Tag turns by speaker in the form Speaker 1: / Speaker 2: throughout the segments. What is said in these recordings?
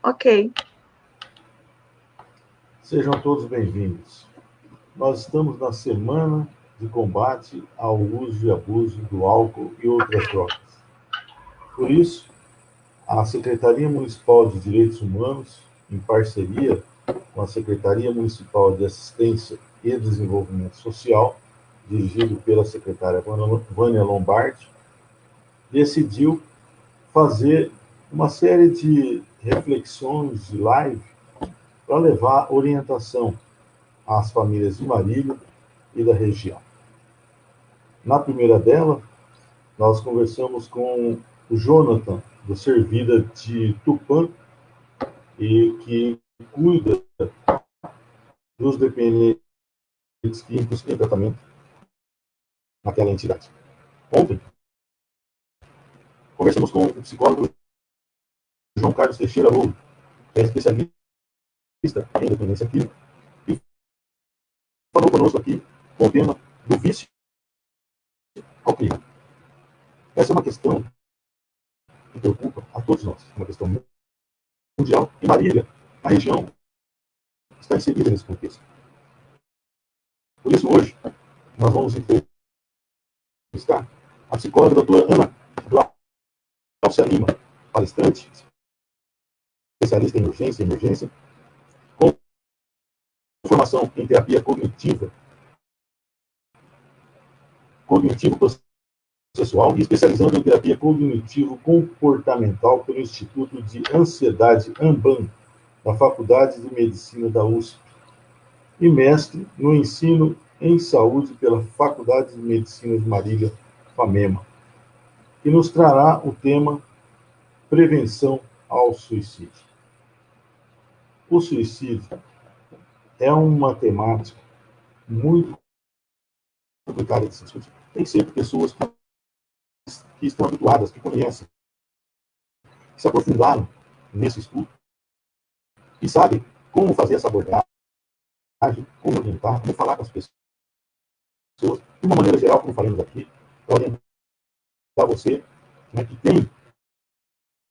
Speaker 1: Ok.
Speaker 2: Sejam todos bem-vindos. Nós estamos na semana de combate ao uso e abuso do álcool e outras drogas. Por isso, a Secretaria Municipal de Direitos Humanos, em parceria com a Secretaria Municipal de Assistência e Desenvolvimento Social, dirigido pela secretária Vânia Lombardi, decidiu fazer uma série de reflexões de live para levar orientação às famílias de Marília e da região. Na primeira dela, nós conversamos com o Jonathan, do Servida de Tupã, e que cuida dos dependentes químicos em tratamento naquela entidade. Ontem, conversamos com o psicólogo João Carlos Teixeira Louro, que é especialista em dependência química, e falou conosco aqui com o tema do vício ao crime. Essa é uma questão que preocupa a todos nós, é uma questão mundial, e Marília, a região, está inserida nesse contexto. Por isso, hoje, nós vamos entrevistar a psicóloga doutora Ana Glaucia Lima, palestrante, especialista em urgência e emergência, com formação em terapia cognitivo-processual e especializando em terapia cognitivo-comportamental pelo Instituto de Ansiedade AMBAN, da Faculdade de Medicina da USP, e mestre no ensino em saúde pela Faculdade de Medicina de Marília, FAMEMA, que nos trará o tema prevenção ao suicídio. O suicídio é uma temática muito complicada de se discutir. Tem sempre pessoas que estão habituadas, que conhecem, que se aprofundaram nesse estudo e sabem como fazer essa abordagem, como orientar, como falar com as pessoas, de uma maneira geral, como falamos aqui, para orientar você, né, que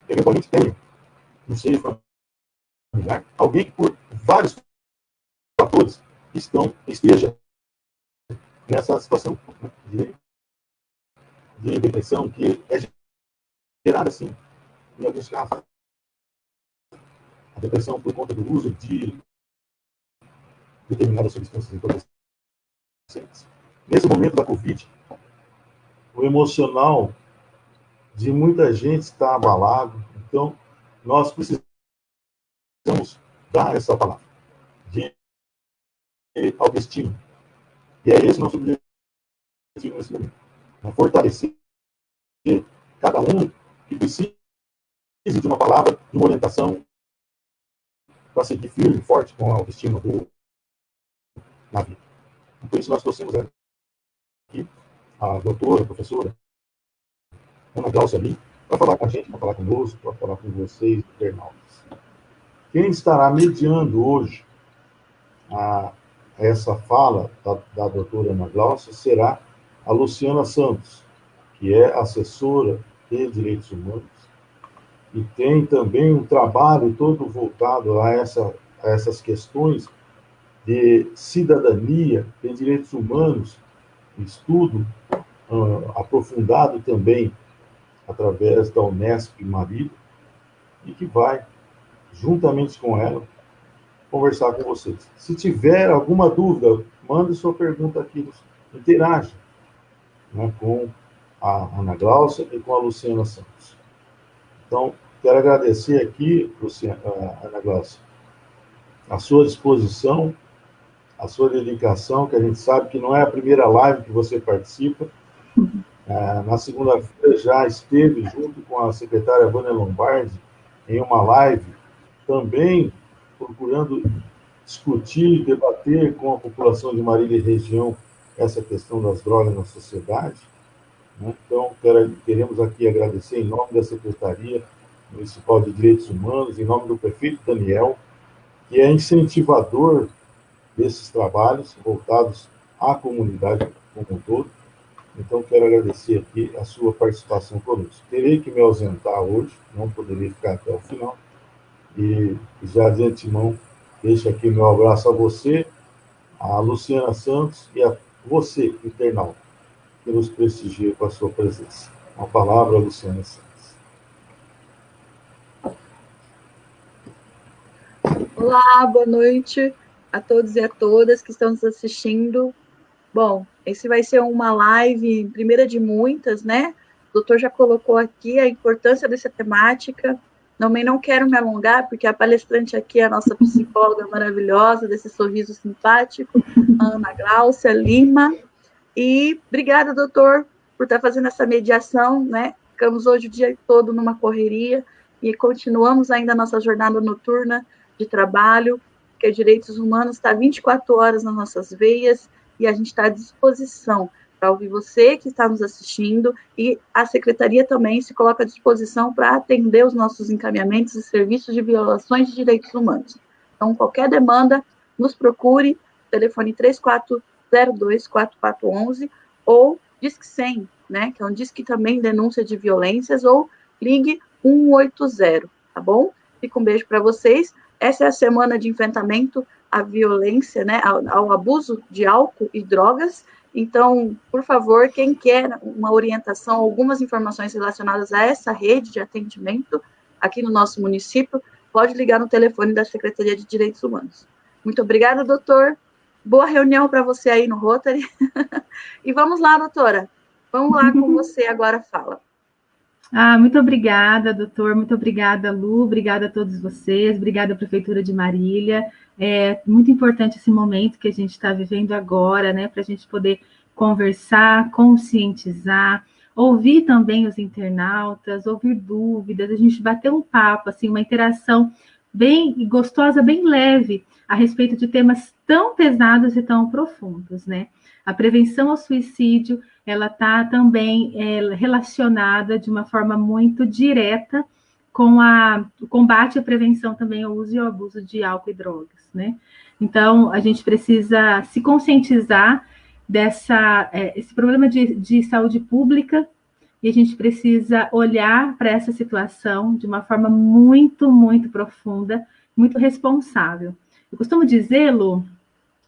Speaker 2: eventualmente tem no seio familiar alguém que por vários fatores esteja nessa situação, né, de depressão, que é gerada, assim, em alguns casos. A depressão por conta do uso de determinadas substâncias entorpecentes. Nesse momento da Covid, o emocional de muita gente está abalado, então nós precisamos dar essa palavra de autoestima. E é esse nosso objetivo nesse momento. Fortalecer cada um que precise de uma palavra, de uma orientação, para seguir firme e forte com a autoestima na vida. Por isso nós trouxemos aqui a doutora, a professora Ana Glaucia Lima, para falar com a gente, para falar conosco, para falar com vocês, internautas. Quem estará mediando hoje essa fala da doutora Ana Glaucia será a Luciana Santos, que é assessora de direitos humanos, e tem também um trabalho todo voltado a essas questões de cidadania, de direitos humanos, estudo aprofundado também através da Unesp Marília, e que vai, juntamente com ela, conversar com vocês. Se tiver alguma dúvida, mande sua pergunta aqui, interaja, né, com a Ana Glaucia e com a Luciana Santos. Então, quero agradecer aqui, Ana Glaucia, a sua disposição, a sua dedicação, que a gente sabe que não é a primeira live que você participa. Na segunda-feira já esteve junto com a secretária Vânia Lombardi em uma live, também procurando discutir, debater com a população de Marília e região essa questão das drogas na sociedade. Então, queremos aqui agradecer em nome da Secretaria Municipal de Direitos Humanos, em nome do prefeito Daniel, que é incentivador desses trabalhos voltados à comunidade como um todo. Então, quero agradecer aqui a sua participação conosco. Terei que me ausentar hoje, não poderei ficar até o final, E já de antemão, deixo aqui meu abraço a você, a Luciana Santos e a você, internauta, que nos prestigia com a sua presença. Uma palavra, Luciana Santos.
Speaker 1: Olá, boa noite a todos e a todas que estão nos assistindo. Bom, esse vai ser uma live, primeira de muitas, né? O doutor já colocou aqui a importância dessa temática. Também não quero me alongar, porque a palestrante aqui é a nossa psicóloga maravilhosa, desse sorriso simpático, a Ana Gláucia Lima. E obrigada, doutor, por estar fazendo essa mediação, né? Ficamos hoje o dia todo numa correria e continuamos ainda a nossa jornada noturna de trabalho, porque direitos humanos está 24 horas nas nossas veias e a gente está à disposição para ouvir você que está nos assistindo e a secretaria também se coloca à disposição para atender os nossos encaminhamentos e serviços de violações de direitos humanos. Então, qualquer demanda, nos procure, telefone 3402-4411 ou Disque 100, né, que é um disque também denúncia de violências, ou ligue 180, tá bom? Fica um beijo para vocês. Essa é a semana de enfrentamento à violência, né, ao abuso de álcool e drogas. Então, por favor, quem quer uma orientação, algumas informações relacionadas a essa rede de atendimento aqui no nosso município, pode ligar no telefone da Secretaria de Direitos Humanos. Muito obrigada, doutor. Boa reunião para você aí no Rotary. E vamos lá, doutora. Vamos lá com você agora, fala.
Speaker 3: Muito obrigada, doutor, muito obrigada, Lu, obrigada a todos vocês, obrigada à Prefeitura de Marília. É muito importante esse momento que a gente está vivendo agora, né, para a gente poder conversar, conscientizar, ouvir também os internautas, ouvir dúvidas, a gente bater um papo, assim, uma interação bem gostosa, bem leve, a respeito de temas tão pesados e tão profundos, né? A prevenção ao suicídio, ela está também relacionada de uma forma muito direta com o combate e a prevenção também ao uso e ao abuso de álcool e drogas, né? Então, a gente precisa se conscientizar esse problema de saúde pública e a gente precisa olhar para essa situação de uma forma muito, muito profunda, muito responsável. Eu costumo dizer, Lu,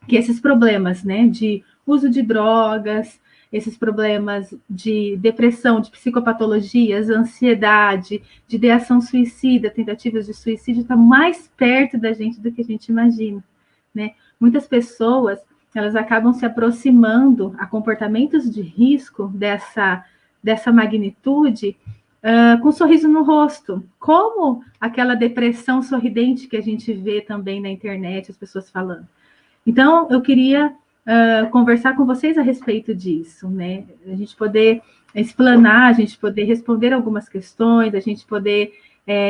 Speaker 3: que esses problemas, né, de uso de drogas, esses problemas de depressão, de psicopatologias, ansiedade, de ideação suicida, tentativas de suicídio, está mais perto da gente do que a gente imagina, né? Muitas pessoas, elas acabam se aproximando a comportamentos de risco dessa magnitude com um sorriso no rosto, como aquela depressão sorridente que a gente vê também na internet, as pessoas falando. Então, eu queria conversar com vocês a respeito disso, né? A gente poder explanar, a gente poder responder algumas questões, a gente poder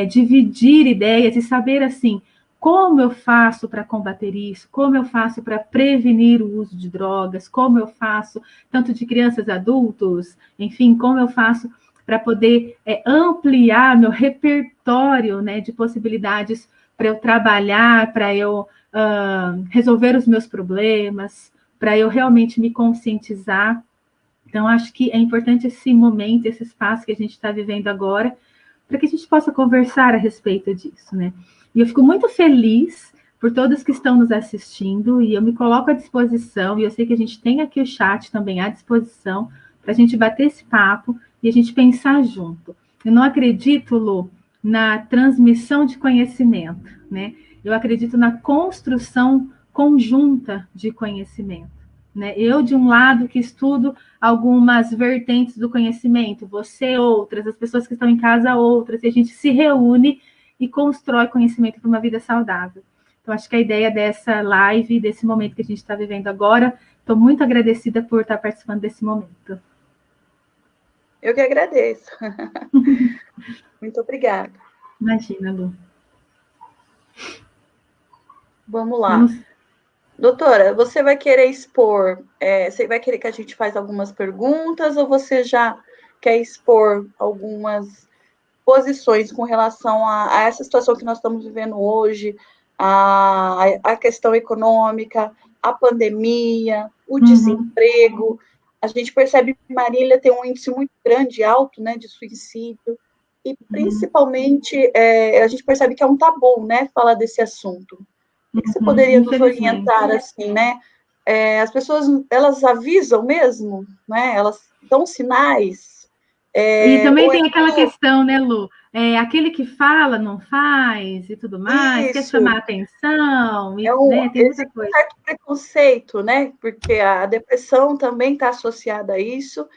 Speaker 3: dividir ideias e saber, assim, como eu faço para combater isso, como eu faço para prevenir o uso de drogas, como eu faço, tanto de crianças, adultos, enfim, como eu faço para poder ampliar meu repertório, né, de possibilidades para eu trabalhar, para eu resolver os meus problemas, para eu realmente me conscientizar. Então, acho que é importante esse momento, esse espaço que a gente está vivendo agora, para que a gente possa conversar a respeito disso, né? E eu fico muito feliz por todos que estão nos assistindo, e eu me coloco à disposição, e eu sei que a gente tem aqui o chat também à disposição, para a gente bater esse papo e a gente pensar junto. Eu não acredito, Lu, na transmissão de conhecimento, né? Eu acredito na construção conjunta de conhecimento, né? Eu, de um lado, que estudo algumas vertentes do conhecimento, você outras, as pessoas que estão em casa outras, e a gente se reúne e constrói conhecimento para uma vida saudável. Então, acho que a ideia dessa live, desse momento que a gente está vivendo agora, estou muito agradecida por estar participando desse momento.
Speaker 1: Eu que agradeço. Muito obrigada.
Speaker 3: Imagina, Lu.
Speaker 1: Vamos lá. Doutora, você vai querer expor, você vai querer que a gente faça algumas perguntas ou você já quer expor algumas posições com relação a essa situação que nós estamos vivendo hoje, a questão econômica, a pandemia, o desemprego? A gente percebe que Marília tem um índice muito grande, alto, né, de suicídio. e principalmente a gente percebe que é um tabu, né, falar desse assunto. O que você poderia nos orientar, assim, né? As pessoas, elas avisam mesmo, né? Elas dão sinais.
Speaker 3: E também tem aquela questão, né, Lu? Aquele que fala não faz e tudo mais,
Speaker 1: Isso.
Speaker 3: quer chamar a atenção, e, né, tem muita coisa.
Speaker 1: Certo preconceito, né? Porque a depressão também está associada a isso,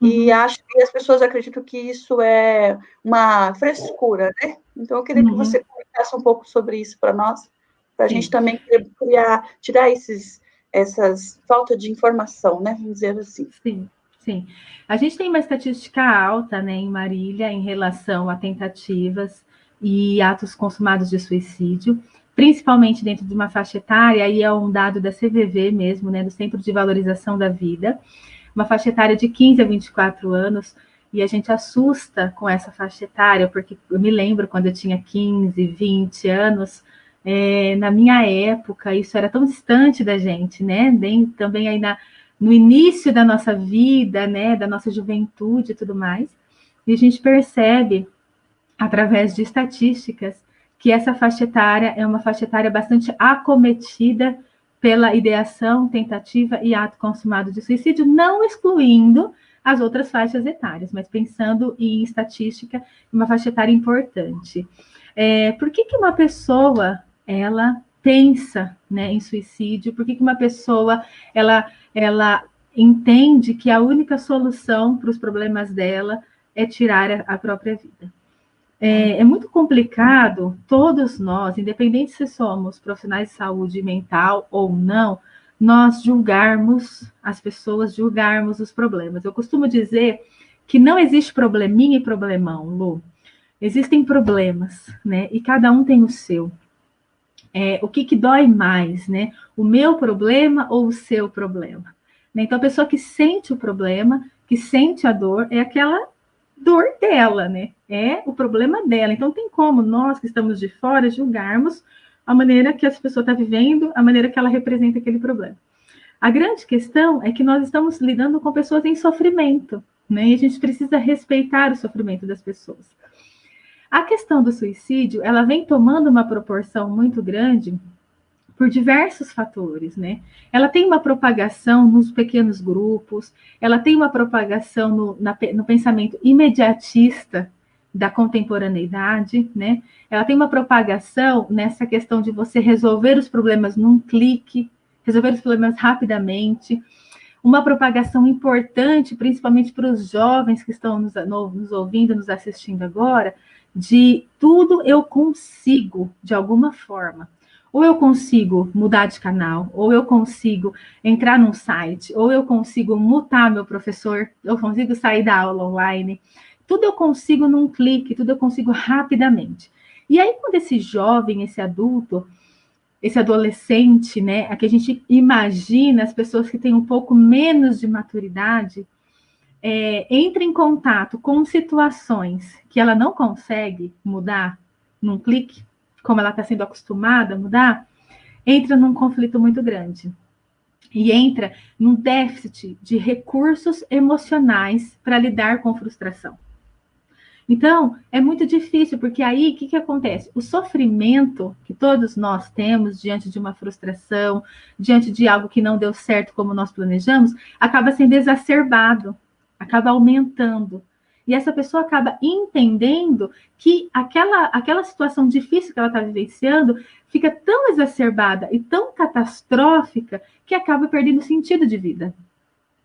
Speaker 1: e acho que as pessoas acreditam que isso é uma frescura, né? Então, eu queria que você comentasse um pouco sobre isso para nós, para a gente também tirar essas falta de informação, né? Vamos dizer assim.
Speaker 3: Sim. Sim, a gente tem uma estatística alta, né, em Marília em relação a tentativas e atos consumados de suicídio, principalmente dentro de uma faixa etária, aí é um dado da CVV mesmo, né, do Centro de Valorização da Vida, uma faixa etária de 15 a 24 anos, e a gente assusta com essa faixa etária, porque eu me lembro quando eu tinha 15, 20 anos, na minha época, isso era tão distante da gente, né, também aí no início da nossa vida, né, da nossa juventude e tudo mais, e a gente percebe, através de estatísticas, que essa faixa etária é uma faixa etária bastante acometida pela ideação, tentativa e ato consumado de suicídio, não excluindo as outras faixas etárias, mas pensando em estatística, uma faixa etária importante. Por que uma pessoa, ela pensa, né, em suicídio? Por que uma pessoa, ela entende que a única solução para os problemas dela é tirar a própria vida? É muito complicado, todos nós, independente se somos profissionais de saúde mental ou não, nós julgarmos as pessoas, julgarmos os problemas. Eu costumo dizer que não existe probleminha e problemão, Lu. Existem problemas, né? E cada um tem o seu. O que dói mais, né? O meu problema ou o seu problema? Então, a pessoa que sente o problema, que sente a dor, é aquela dor dela, né? É o problema dela. Então, tem como nós que estamos de fora julgarmos a maneira que essa pessoa está vivendo, a maneira que ela representa aquele problema. A grande questão é que nós estamos lidando com pessoas em sofrimento, né? E a gente precisa respeitar o sofrimento das pessoas. A questão do suicídio, ela vem tomando uma proporção muito grande por diversos fatores, né? Ela tem uma propagação nos pequenos grupos, ela tem uma propagação no pensamento imediatista da contemporaneidade, né? Ela tem uma propagação nessa questão de você resolver os problemas num clique, resolver os problemas rapidamente, uma propagação importante, principalmente para os jovens que estão nos ouvindo, nos assistindo agora, de tudo eu consigo, de alguma forma. Ou eu consigo mudar de canal, ou eu consigo entrar num site, ou eu consigo mutar meu professor, eu consigo sair da aula online. Tudo eu consigo num clique, tudo eu consigo rapidamente. E aí, quando esse jovem, esse adulto, esse adolescente, né, a que a gente imagina as pessoas que têm um pouco menos de maturidade, entra em contato com situações que ela não consegue mudar num clique, como ela está sendo acostumada a mudar, entra num conflito muito grande. E entra num déficit de recursos emocionais para lidar com frustração. Então, é muito difícil, porque aí o que acontece? O sofrimento que todos nós temos diante de uma frustração, diante de algo que não deu certo como nós planejamos, acaba sendo exacerbado, acaba aumentando. E essa pessoa acaba entendendo que aquela situação difícil que ela está vivenciando fica tão exacerbada e tão catastrófica que acaba perdendo o sentido de vida.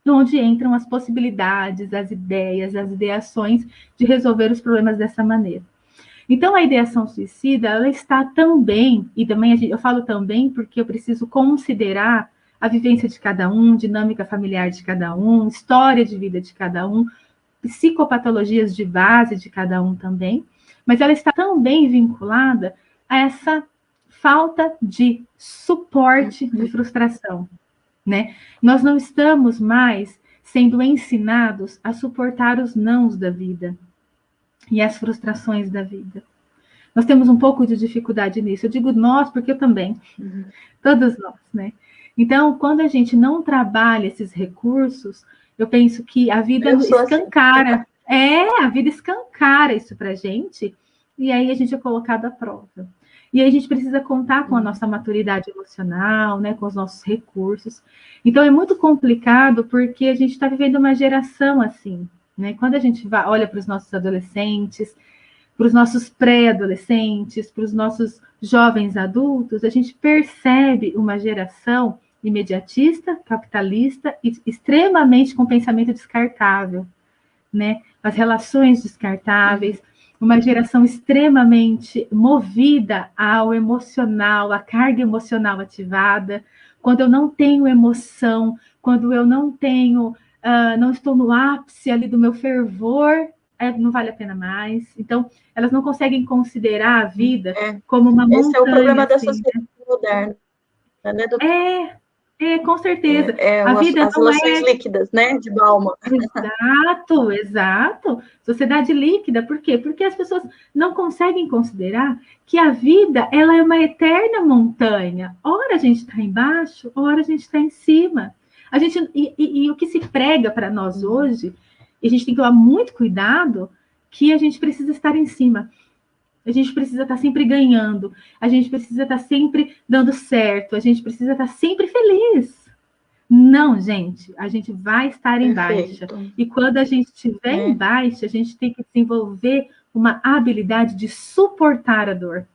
Speaker 3: Onde entram as possibilidades, as ideias, as ideações de resolver os problemas dessa maneira. Então, a ideação suicida, ela está também, e também eu falo também porque eu preciso considerar a vivência de cada um, dinâmica familiar de cada um, história de vida de cada um, psicopatologias de base de cada um também, mas ela está também vinculada a essa falta de suporte de frustração, né? Nós não estamos mais sendo ensinados a suportar os nãos da vida e as frustrações da vida. Nós temos um pouco de dificuldade nisso. Eu digo nós porque eu também, todos nós, né? Então, quando a gente não trabalha esses recursos, eu penso que a vida escancara, A vida escancara isso para a gente, e aí a gente é colocado à prova. E aí a gente precisa contar com a nossa maturidade emocional, né, com os nossos recursos. Então é muito complicado porque a gente está vivendo uma geração assim, né? Quando a gente olha para os nossos adolescentes, para os nossos pré-adolescentes, para os nossos jovens adultos, a gente percebe uma geração imediatista, capitalista e extremamente com pensamento descartável, né? As relações descartáveis, uma geração extremamente movida ao emocional, à carga emocional ativada. Quando eu não tenho emoção, quando eu não tenho, não estou no ápice ali do meu fervor, não vale a pena mais. Então, elas não conseguem considerar a vida como uma montanha.
Speaker 1: Esse é o problema da sociedade moderna, né, doutora?
Speaker 3: Com certeza.
Speaker 1: A vida as relações líquidas, né, de Bauman.
Speaker 3: Exato. Sociedade líquida, por quê? Porque as pessoas não conseguem considerar que a vida, ela é uma eterna montanha. Ora a gente está embaixo, ora a gente está em cima. E o que se prega para nós hoje, e a gente tem que tomar muito cuidado, que a gente precisa estar em cima. A gente precisa estar sempre ganhando, a gente precisa estar sempre dando certo, a gente precisa estar sempre feliz. Não, gente, a gente vai estar em baixa. E quando a gente estiver em baixa, a gente tem que desenvolver uma habilidade de suportar a dor,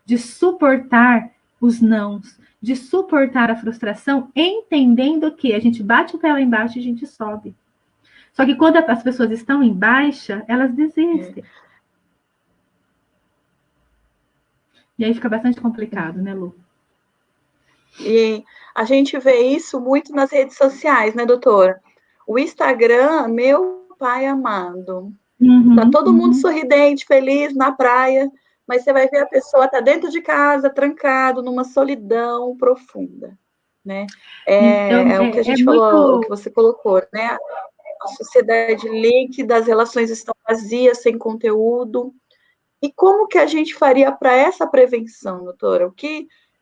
Speaker 3: de suportar os nãos, de suportar a frustração, entendendo que a gente bate o pé lá embaixo e a gente sobe. Só que quando as pessoas estão em baixa, elas desistem. E aí fica bastante complicado, né, Lu?
Speaker 1: E a gente vê isso muito nas redes sociais, né, doutora? O Instagram, meu pai amado. Tá todo mundo sorridente, feliz, na praia, mas você vai ver a pessoa tá dentro de casa, trancado, numa solidão profunda, né? O que a gente falou, o que você colocou, né? A sociedade líquida, as relações estão vazias, sem conteúdo. E como que a gente faria para essa prevenção, doutora?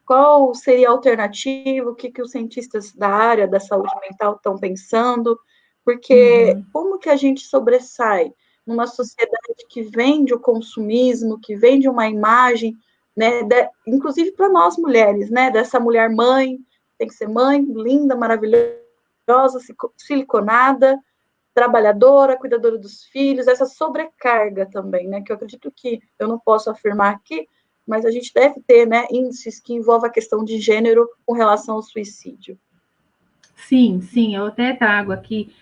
Speaker 1: Qual seria a alternativa? O que os cientistas da área da saúde mental estão pensando? Porque como que a gente sobressai numa sociedade que vende o consumismo, que vende uma imagem, né, inclusive para nós mulheres, né, dessa mulher mãe, tem que ser mãe, linda, maravilhosa, siliconada, trabalhadora, cuidadora dos filhos, essa sobrecarga também, né, que eu acredito que eu não posso afirmar aqui, mas a gente deve ter, né, índices que envolvem a questão de gênero com relação ao suicídio.
Speaker 3: Sim, eu até trago aqui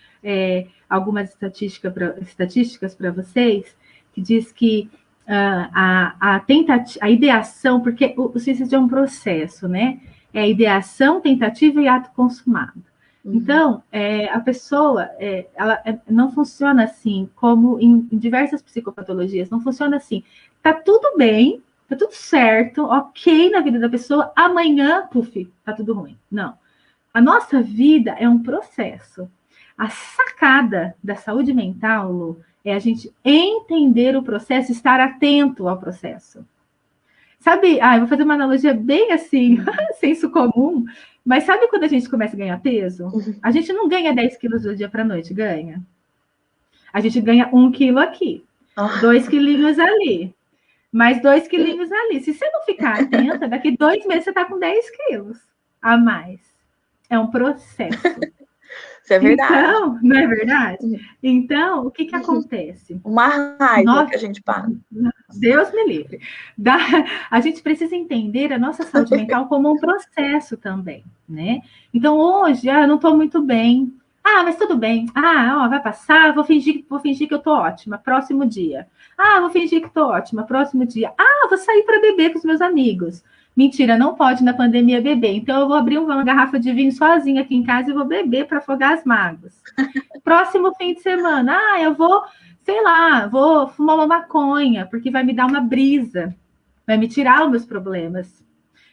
Speaker 3: algumas estatísticas para vocês, que diz que a ideação, porque o suicídio é um processo, né? É ideação, tentativa e ato consumado. Então, a pessoa, ela não funciona assim, como em diversas psicopatologias, não funciona assim. Tá tudo bem, tá tudo certo, ok na vida da pessoa, amanhã, puf, tá tudo ruim. Não. A nossa vida é um processo. A sacada da saúde mental, Lu, é a gente entender o processo, estar atento ao processo. Sabe, eu vou fazer uma analogia bem assim, senso comum, mas sabe quando a gente começa a ganhar peso? A gente não ganha 10 quilos do dia para a noite, ganha. A gente ganha 1 quilo aqui, 2 quilinhos ali, mais 2 quilinhos ali. Se você não ficar atenta, daqui 2 meses você está com 10 quilos a mais. É um processo.
Speaker 1: Isso é verdade.
Speaker 3: Então, não é verdade? Então, o que acontece?
Speaker 1: Uma raiva que a gente passa.
Speaker 3: Deus me livre. A gente precisa entender a nossa saúde mental como um processo também, né? Então, hoje, eu não estou muito bem. Mas tudo bem. Vai passar, vou fingir que eu estou ótima. Próximo dia. Vou fingir que estou ótima. Próximo dia. Vou sair para beber com os meus amigos. Mentira, não pode na pandemia beber. Então, eu vou abrir uma garrafa de vinho sozinha aqui em casa e vou beber para afogar as mágoas. Próximo fim de semana. Eu vou, sei lá, vou fumar uma maconha, porque vai me dar uma brisa. Vai me tirar os meus problemas.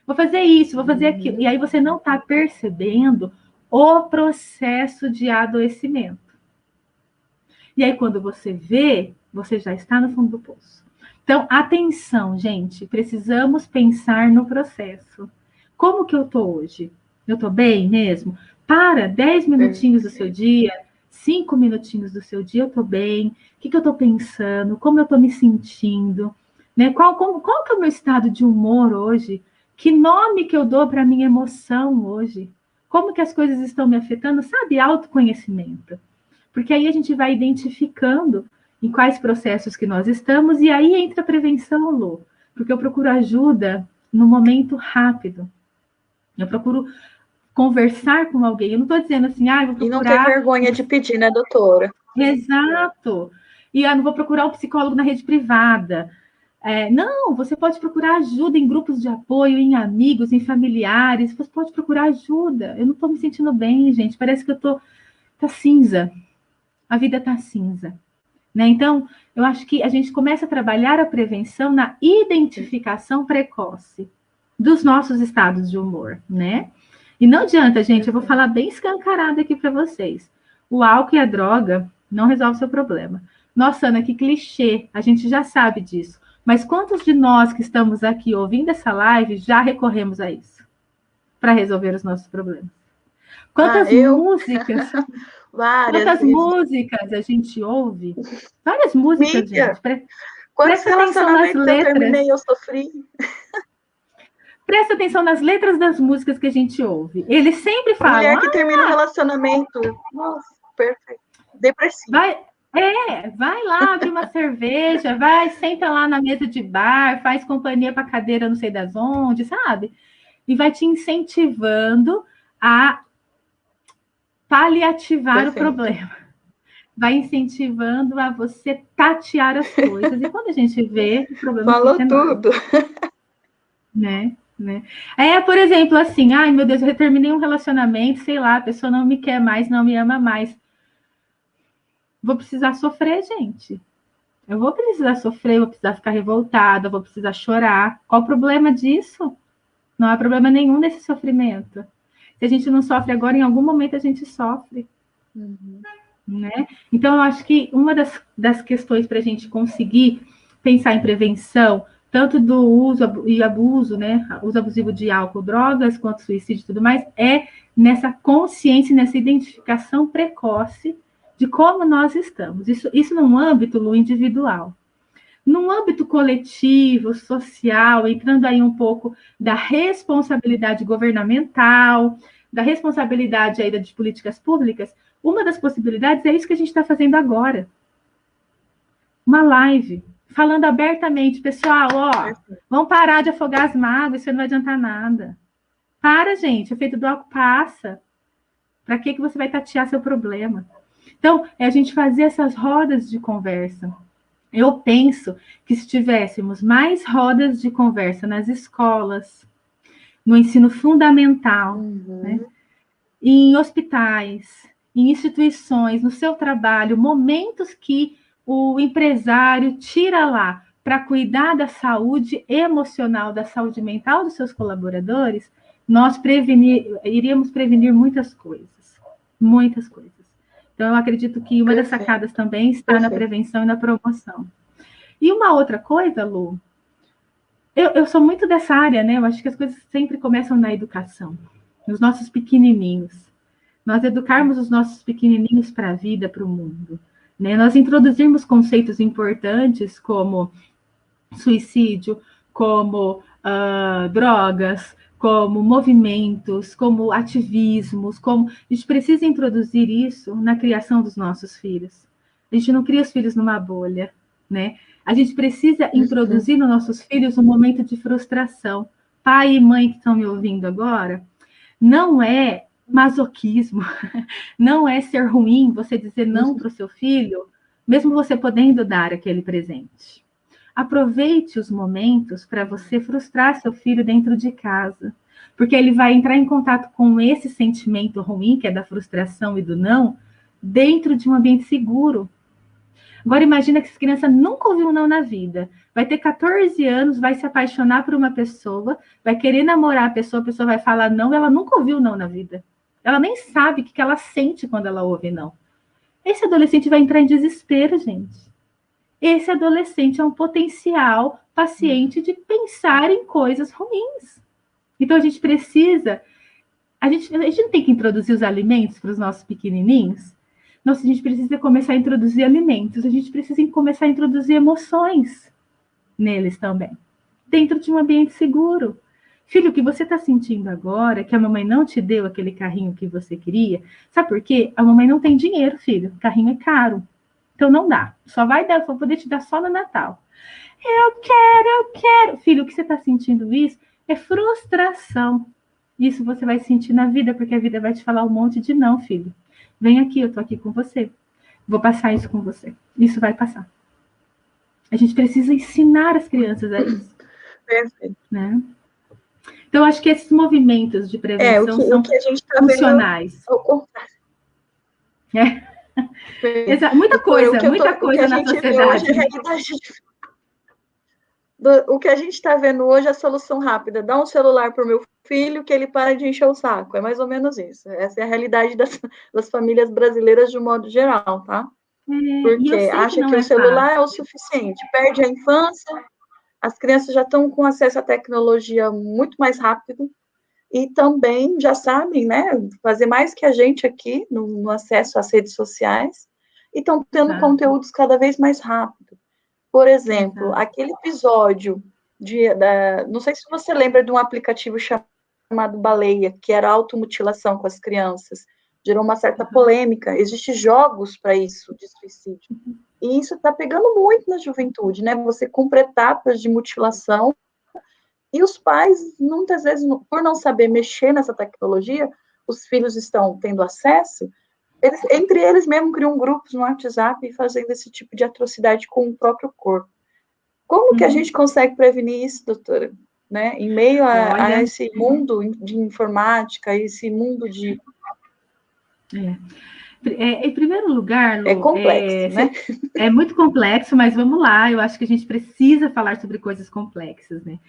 Speaker 3: Vou fazer isso, vou fazer aquilo. E aí você não está percebendo o processo de adoecimento. E aí, quando você vê, você já está no fundo do poço. Então, atenção, gente, precisamos pensar no processo. Como que eu estou hoje? Eu estou bem mesmo? Para 10 minutinhos do seu dia, 5 minutinhos do seu dia, eu estou bem, o que eu estou pensando, como eu estou me sentindo, né? Qual que é o meu estado de humor hoje? Que nome que eu dou para a minha emoção hoje? Como que as coisas estão me afetando? Sabe, autoconhecimento. Porque aí a gente vai identificando em quais processos que nós estamos, e aí entra a prevenção, Lu. Porque eu procuro ajuda no momento rápido. Eu procuro conversar com alguém. Eu não estou dizendo assim, vou procurar...
Speaker 1: E não ter vergonha de pedir, né, doutora?
Speaker 3: Exato. E não vou procurar um psicólogo na rede privada. Não, você pode procurar ajuda em grupos de apoio, em amigos, em familiares. Você pode procurar ajuda. Eu não estou me sentindo bem, gente. Parece que tá cinza. A vida tá cinza. Né? Então, eu acho que a gente começa a trabalhar a prevenção na identificação precoce dos nossos estados de humor, né? E não adianta, gente, eu vou falar bem escancarado aqui para vocês. O álcool e a droga não resolve o seu problema. Nossa, Ana, que clichê, a gente já sabe disso. Mas quantos de nós que estamos aqui ouvindo essa live já recorremos a isso para resolver os nossos problemas? Quantas músicas... Quantas músicas a gente ouve? Várias músicas, gente.
Speaker 1: Quantos relacionamentos eu terminei, eu sofri.
Speaker 3: Presta atenção nas letras das músicas que a gente ouve. Eles sempre falam...
Speaker 1: Mulher que termina um relacionamento. Nossa, perfeito. Depressivo.
Speaker 3: Vai lá, abre uma cerveja, senta lá na mesa de bar, faz companhia para cadeira não sei das onde, sabe? E vai te incentivando a paliativar o problema. Vai incentivando a você tatear as coisas. E quando a gente vê, o problema
Speaker 1: falou tudo.
Speaker 3: Né? Por exemplo, assim, ai meu Deus, eu terminei um relacionamento, sei lá, a pessoa não me quer mais, não me ama mais. Vou precisar sofrer, gente. Eu vou precisar sofrer, vou precisar ficar revoltada, vou precisar chorar. Qual o problema disso? Não há problema nenhum nesse sofrimento. Se a gente não sofre agora, em algum momento a gente sofre.
Speaker 1: Uhum.
Speaker 3: Né? Então, eu acho que uma das questões para a gente conseguir pensar em prevenção, tanto do uso e abuso, né? Uso abusivo de álcool, drogas, quanto suicídio e tudo mais, é nessa consciência, nessa identificação precoce de como nós estamos. Isso num âmbito individual. Num âmbito coletivo, social, entrando aí um pouco da responsabilidade governamental, da responsabilidade aí de políticas públicas, uma das possibilidades é isso que a gente está fazendo agora. Uma live, falando abertamente, pessoal, vamos parar de afogar as mágoas, isso não vai adiantar nada. Para, gente, o efeito do álcool passa. Para que você vai tatear seu problema? Então, é a gente fazer essas rodas de conversa. Eu penso que se tivéssemos mais rodas de conversa nas escolas, no ensino fundamental, né? Em hospitais, em instituições, no seu trabalho, momentos que o empresário tira lá para cuidar da saúde emocional, da saúde mental dos seus colaboradores, nós iríamos prevenir muitas coisas. Muitas coisas. Então, eu acredito que uma das sacadas também está na prevenção e na promoção. E uma outra coisa, Lu, eu sou muito dessa área, né? Eu acho que as coisas sempre começam na educação, nos nossos pequenininhos. Nós educarmos os nossos pequenininhos para a vida, para o mundo. Né? Nós introduzirmos conceitos importantes como suicídio, como drogas, como movimentos, como ativismos, a gente precisa introduzir isso na criação dos nossos filhos. A gente não cria os filhos numa bolha, né? A gente precisa introduzir nos nossos filhos um momento de frustração. Pai e mãe que estão me ouvindo agora, não é masoquismo, não é ser ruim você dizer não para o seu filho, mesmo você podendo dar aquele presente. Aproveite os momentos para você frustrar seu filho dentro de casa, porque ele vai entrar em contato com esse sentimento ruim, que é da frustração e do não, dentro de um ambiente seguro. Agora imagina que essa criança nunca ouviu um não na vida, vai ter 14 anos, vai se apaixonar por uma pessoa, vai querer namorar a pessoa vai falar não, ela nunca ouviu não na vida. Ela nem sabe o que ela sente quando ela ouve não. Esse adolescente vai entrar em desespero, gente. Esse adolescente é um potencial paciente de pensar em coisas ruins. Então, a gente precisa... A gente não tem que introduzir os alimentos para os nossos pequenininhos? Nossa, a gente precisa começar a introduzir alimentos, a gente precisa começar a introduzir emoções neles também, dentro de um ambiente seguro. Filho, o que você está sentindo agora, que a mamãe não te deu aquele carrinho que você queria, sabe por quê? A mamãe não tem dinheiro, filho, o carrinho é caro. Então não dá, só vai dar, vou poder te dar só no Natal. Eu quero. Filho, o que você está sentindo isso é frustração. Isso você vai sentir na vida, porque a vida vai te falar um monte de não, filho. Vem aqui, eu tô aqui com você. Vou passar isso com você. Isso vai passar. A gente precisa ensinar as crianças a isso.
Speaker 1: Perfeito.
Speaker 3: Né? Então, acho que esses movimentos de prevenção são funcionais. Muita coisa na sociedade.
Speaker 1: O que a gente está vendo hoje é a solução rápida. Dá um celular para o meu filho que ele para de encher o saco. É mais ou menos isso. Essa é a realidade das famílias brasileiras de um modo geral, tá? Porque acha que o celular é o suficiente. Perde a infância, as crianças já estão com acesso à tecnologia muito mais rápido e também já sabem, né, fazer mais que a gente aqui no acesso às redes sociais e estão tendo conteúdos cada vez mais rápido. Por exemplo, aquele episódio não sei se você lembra de um aplicativo chamado Baleia, que era automutilação com as crianças. Gerou uma certa polêmica. Existem jogos para isso, de suicídio. E isso está pegando muito na juventude, né? Você cumpre etapas de mutilação e os pais, muitas vezes, por não saber mexer nessa tecnologia, os filhos estão tendo acesso, entre eles mesmo criam grupos no WhatsApp e fazendo esse tipo de atrocidade com o próprio corpo. Como que a gente consegue prevenir isso, doutora? Né? Em meio a esse mundo de informática, esse mundo de...
Speaker 3: Em primeiro lugar, Lu,
Speaker 1: é complexo, né?
Speaker 3: É muito complexo, mas vamos lá, eu acho que a gente precisa falar sobre coisas complexas, né?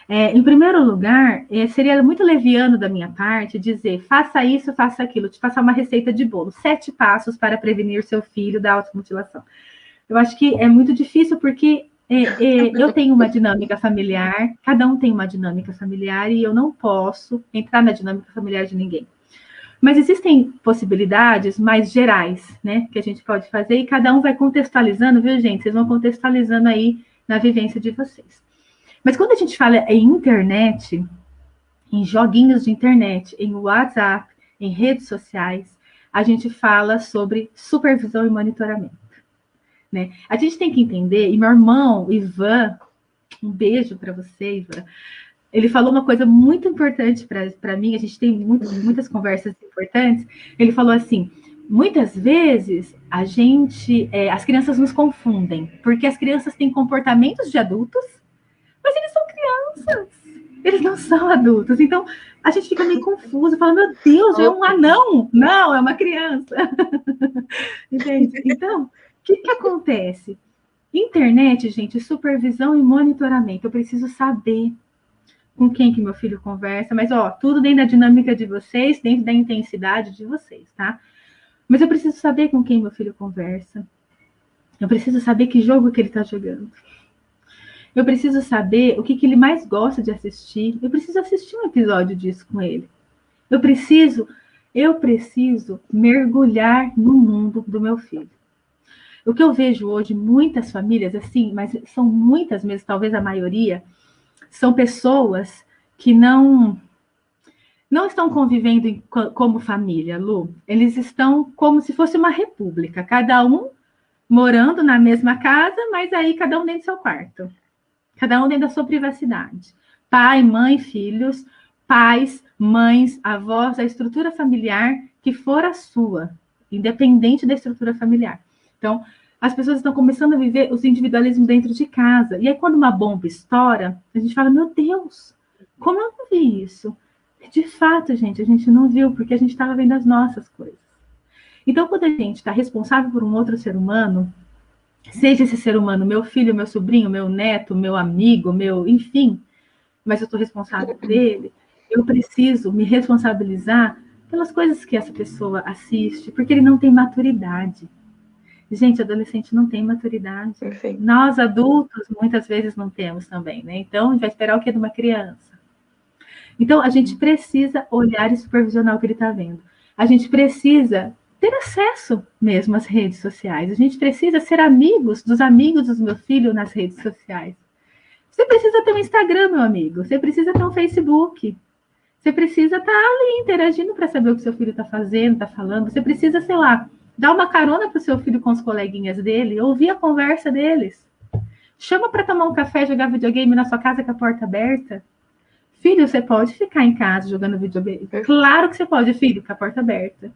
Speaker 3: Em primeiro lugar, seria muito leviano da minha parte dizer, faça isso, faça aquilo, te passar uma receita de bolo, 7 passos para prevenir seu filho da automutilação. Eu acho que é muito difícil porque eu tenho uma dinâmica familiar, cada um tem uma dinâmica familiar e eu não posso entrar na dinâmica familiar de ninguém. Mas existem possibilidades mais gerais, né, que a gente pode fazer e cada um vai contextualizando, viu, gente? Vocês vão contextualizando aí na vivência de vocês. Mas quando a gente fala em internet, em joguinhos de internet, em WhatsApp, em redes sociais, a gente fala sobre supervisão e monitoramento. Né? A gente tem que entender, e meu irmão, Ivan, um beijo para você, Ivan, ele falou uma coisa muito importante para mim, a gente tem muitas conversas importantes, ele falou assim, muitas vezes as crianças nos confundem, porque as crianças têm comportamentos de adultos, mas eles são crianças, eles não são adultos, então a gente fica meio confuso, falando, meu Deus, é um anão, não, é uma criança, entende? Então, o que acontece? Internet, gente, supervisão e monitoramento, eu preciso saber com quem que meu filho conversa, mas, tudo dentro da dinâmica de vocês, dentro da intensidade de vocês, tá? Mas eu preciso saber com quem meu filho conversa, eu preciso saber que jogo que ele tá jogando, eu preciso saber o que ele mais gosta de assistir. Eu preciso assistir um episódio disso com ele. Eu preciso mergulhar no mundo do meu filho. O que eu vejo hoje, muitas famílias, assim, mas são muitas mesmo, talvez a maioria, são pessoas que não estão convivendo como família, Lu. Eles estão como se fosse uma república, cada um morando na mesma casa, mas aí cada um dentro do seu quarto. Cada um dentro da sua privacidade. Pai, mãe, filhos, pais, mães, avós, a estrutura familiar que for a sua, independente da estrutura familiar. Então, as pessoas estão começando a viver os individualismos dentro de casa. E aí, quando uma bomba estoura, a gente fala, meu Deus, como eu não vi isso? De fato, gente, a gente não viu, porque a gente estava vendo as nossas coisas. Então, quando a gente está responsável por um outro ser humano, seja esse ser humano meu filho, meu sobrinho, meu neto, meu amigo, enfim, mas eu estou responsável por ele, eu preciso me responsabilizar pelas coisas que essa pessoa assiste, porque ele não tem maturidade. Gente, adolescente não tem maturidade.
Speaker 1: Perfeito.
Speaker 3: Nós, adultos, muitas vezes não temos também, né? Então, a gente vai esperar o quê de uma criança? Então, a gente precisa olhar e supervisionar o que ele está vendo. A gente precisa ter acesso mesmo às redes sociais. A gente precisa ser amigos dos meus filhos nas redes sociais. Você precisa ter um Instagram, meu amigo. Você precisa ter um Facebook. Você precisa estar ali interagindo para saber o que seu filho está fazendo, está falando. Você precisa, sei lá, dar uma carona para o seu filho com os coleguinhas dele, ouvir a conversa deles. Chama para tomar um café, jogar videogame na sua casa com a porta aberta. Filho, você pode ficar em casa jogando videogame? Claro que você pode, filho, com a porta aberta.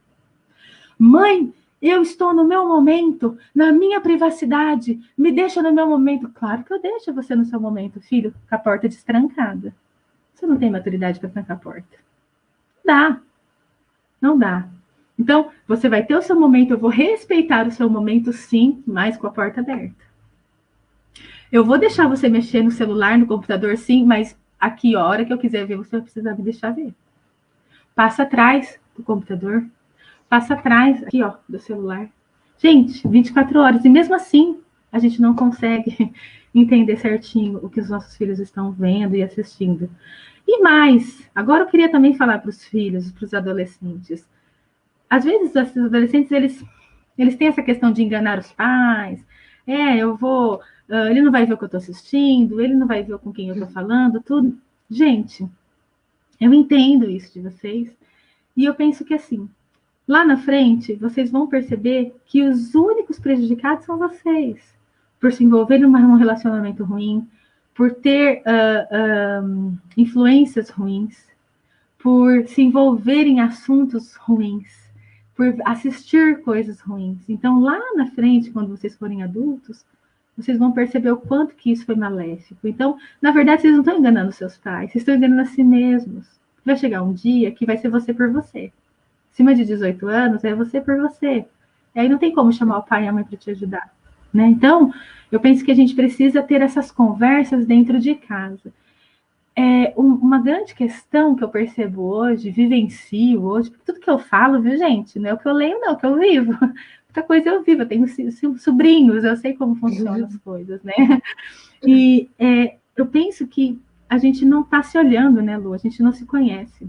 Speaker 3: Mãe, eu estou no meu momento, na minha privacidade. Me deixa no meu momento. Claro que eu deixo você no seu momento, filho, com a porta destrancada. Você não tem maturidade para trancar a porta. Dá. Não dá. Então, você vai ter o seu momento, eu vou respeitar o seu momento, sim, mas com a porta aberta. Eu vou deixar você mexer no celular, no computador, sim, mas aqui, a hora que eu quiser ver, você vai precisar me deixar ver. Passa atrás do computador. Passa atrás, aqui, ó, do celular. Gente, 24 horas. E mesmo assim, a gente não consegue entender certinho o que os nossos filhos estão vendo e assistindo. E mais, agora eu queria também falar para os filhos, para os adolescentes. Às vezes, os adolescentes, eles têm essa questão de enganar os pais. Ele não vai ver o que eu estou assistindo, ele não vai ver com quem eu estou falando, tudo. Gente, eu entendo isso de vocês. E eu penso que, assim, lá na frente, vocês vão perceber que os únicos prejudicados são vocês. Por se envolverem num relacionamento ruim, por ter influências ruins, por se envolver em assuntos ruins, por assistir coisas ruins. Então, lá na frente, quando vocês forem adultos, vocês vão perceber o quanto que isso foi maléfico. Então, na verdade, vocês não estão enganando seus pais, vocês estão enganando a si mesmos. Vai chegar um dia que vai ser você por você. Acima de 18 anos, é você por você. E aí não tem como chamar o pai e a mãe para te ajudar. Né? Então, eu penso que a gente precisa ter essas conversas dentro de casa. Uma grande questão que eu percebo hoje, vivencio hoje, porque tudo que eu falo, viu, gente? Não é o que eu leio, não, é o que eu vivo. Muita coisa eu vivo, eu tenho sobrinhos, eu sei como funcionam as coisas, né? E eu penso que a gente não está se olhando, né, Lu? A gente não se conhece.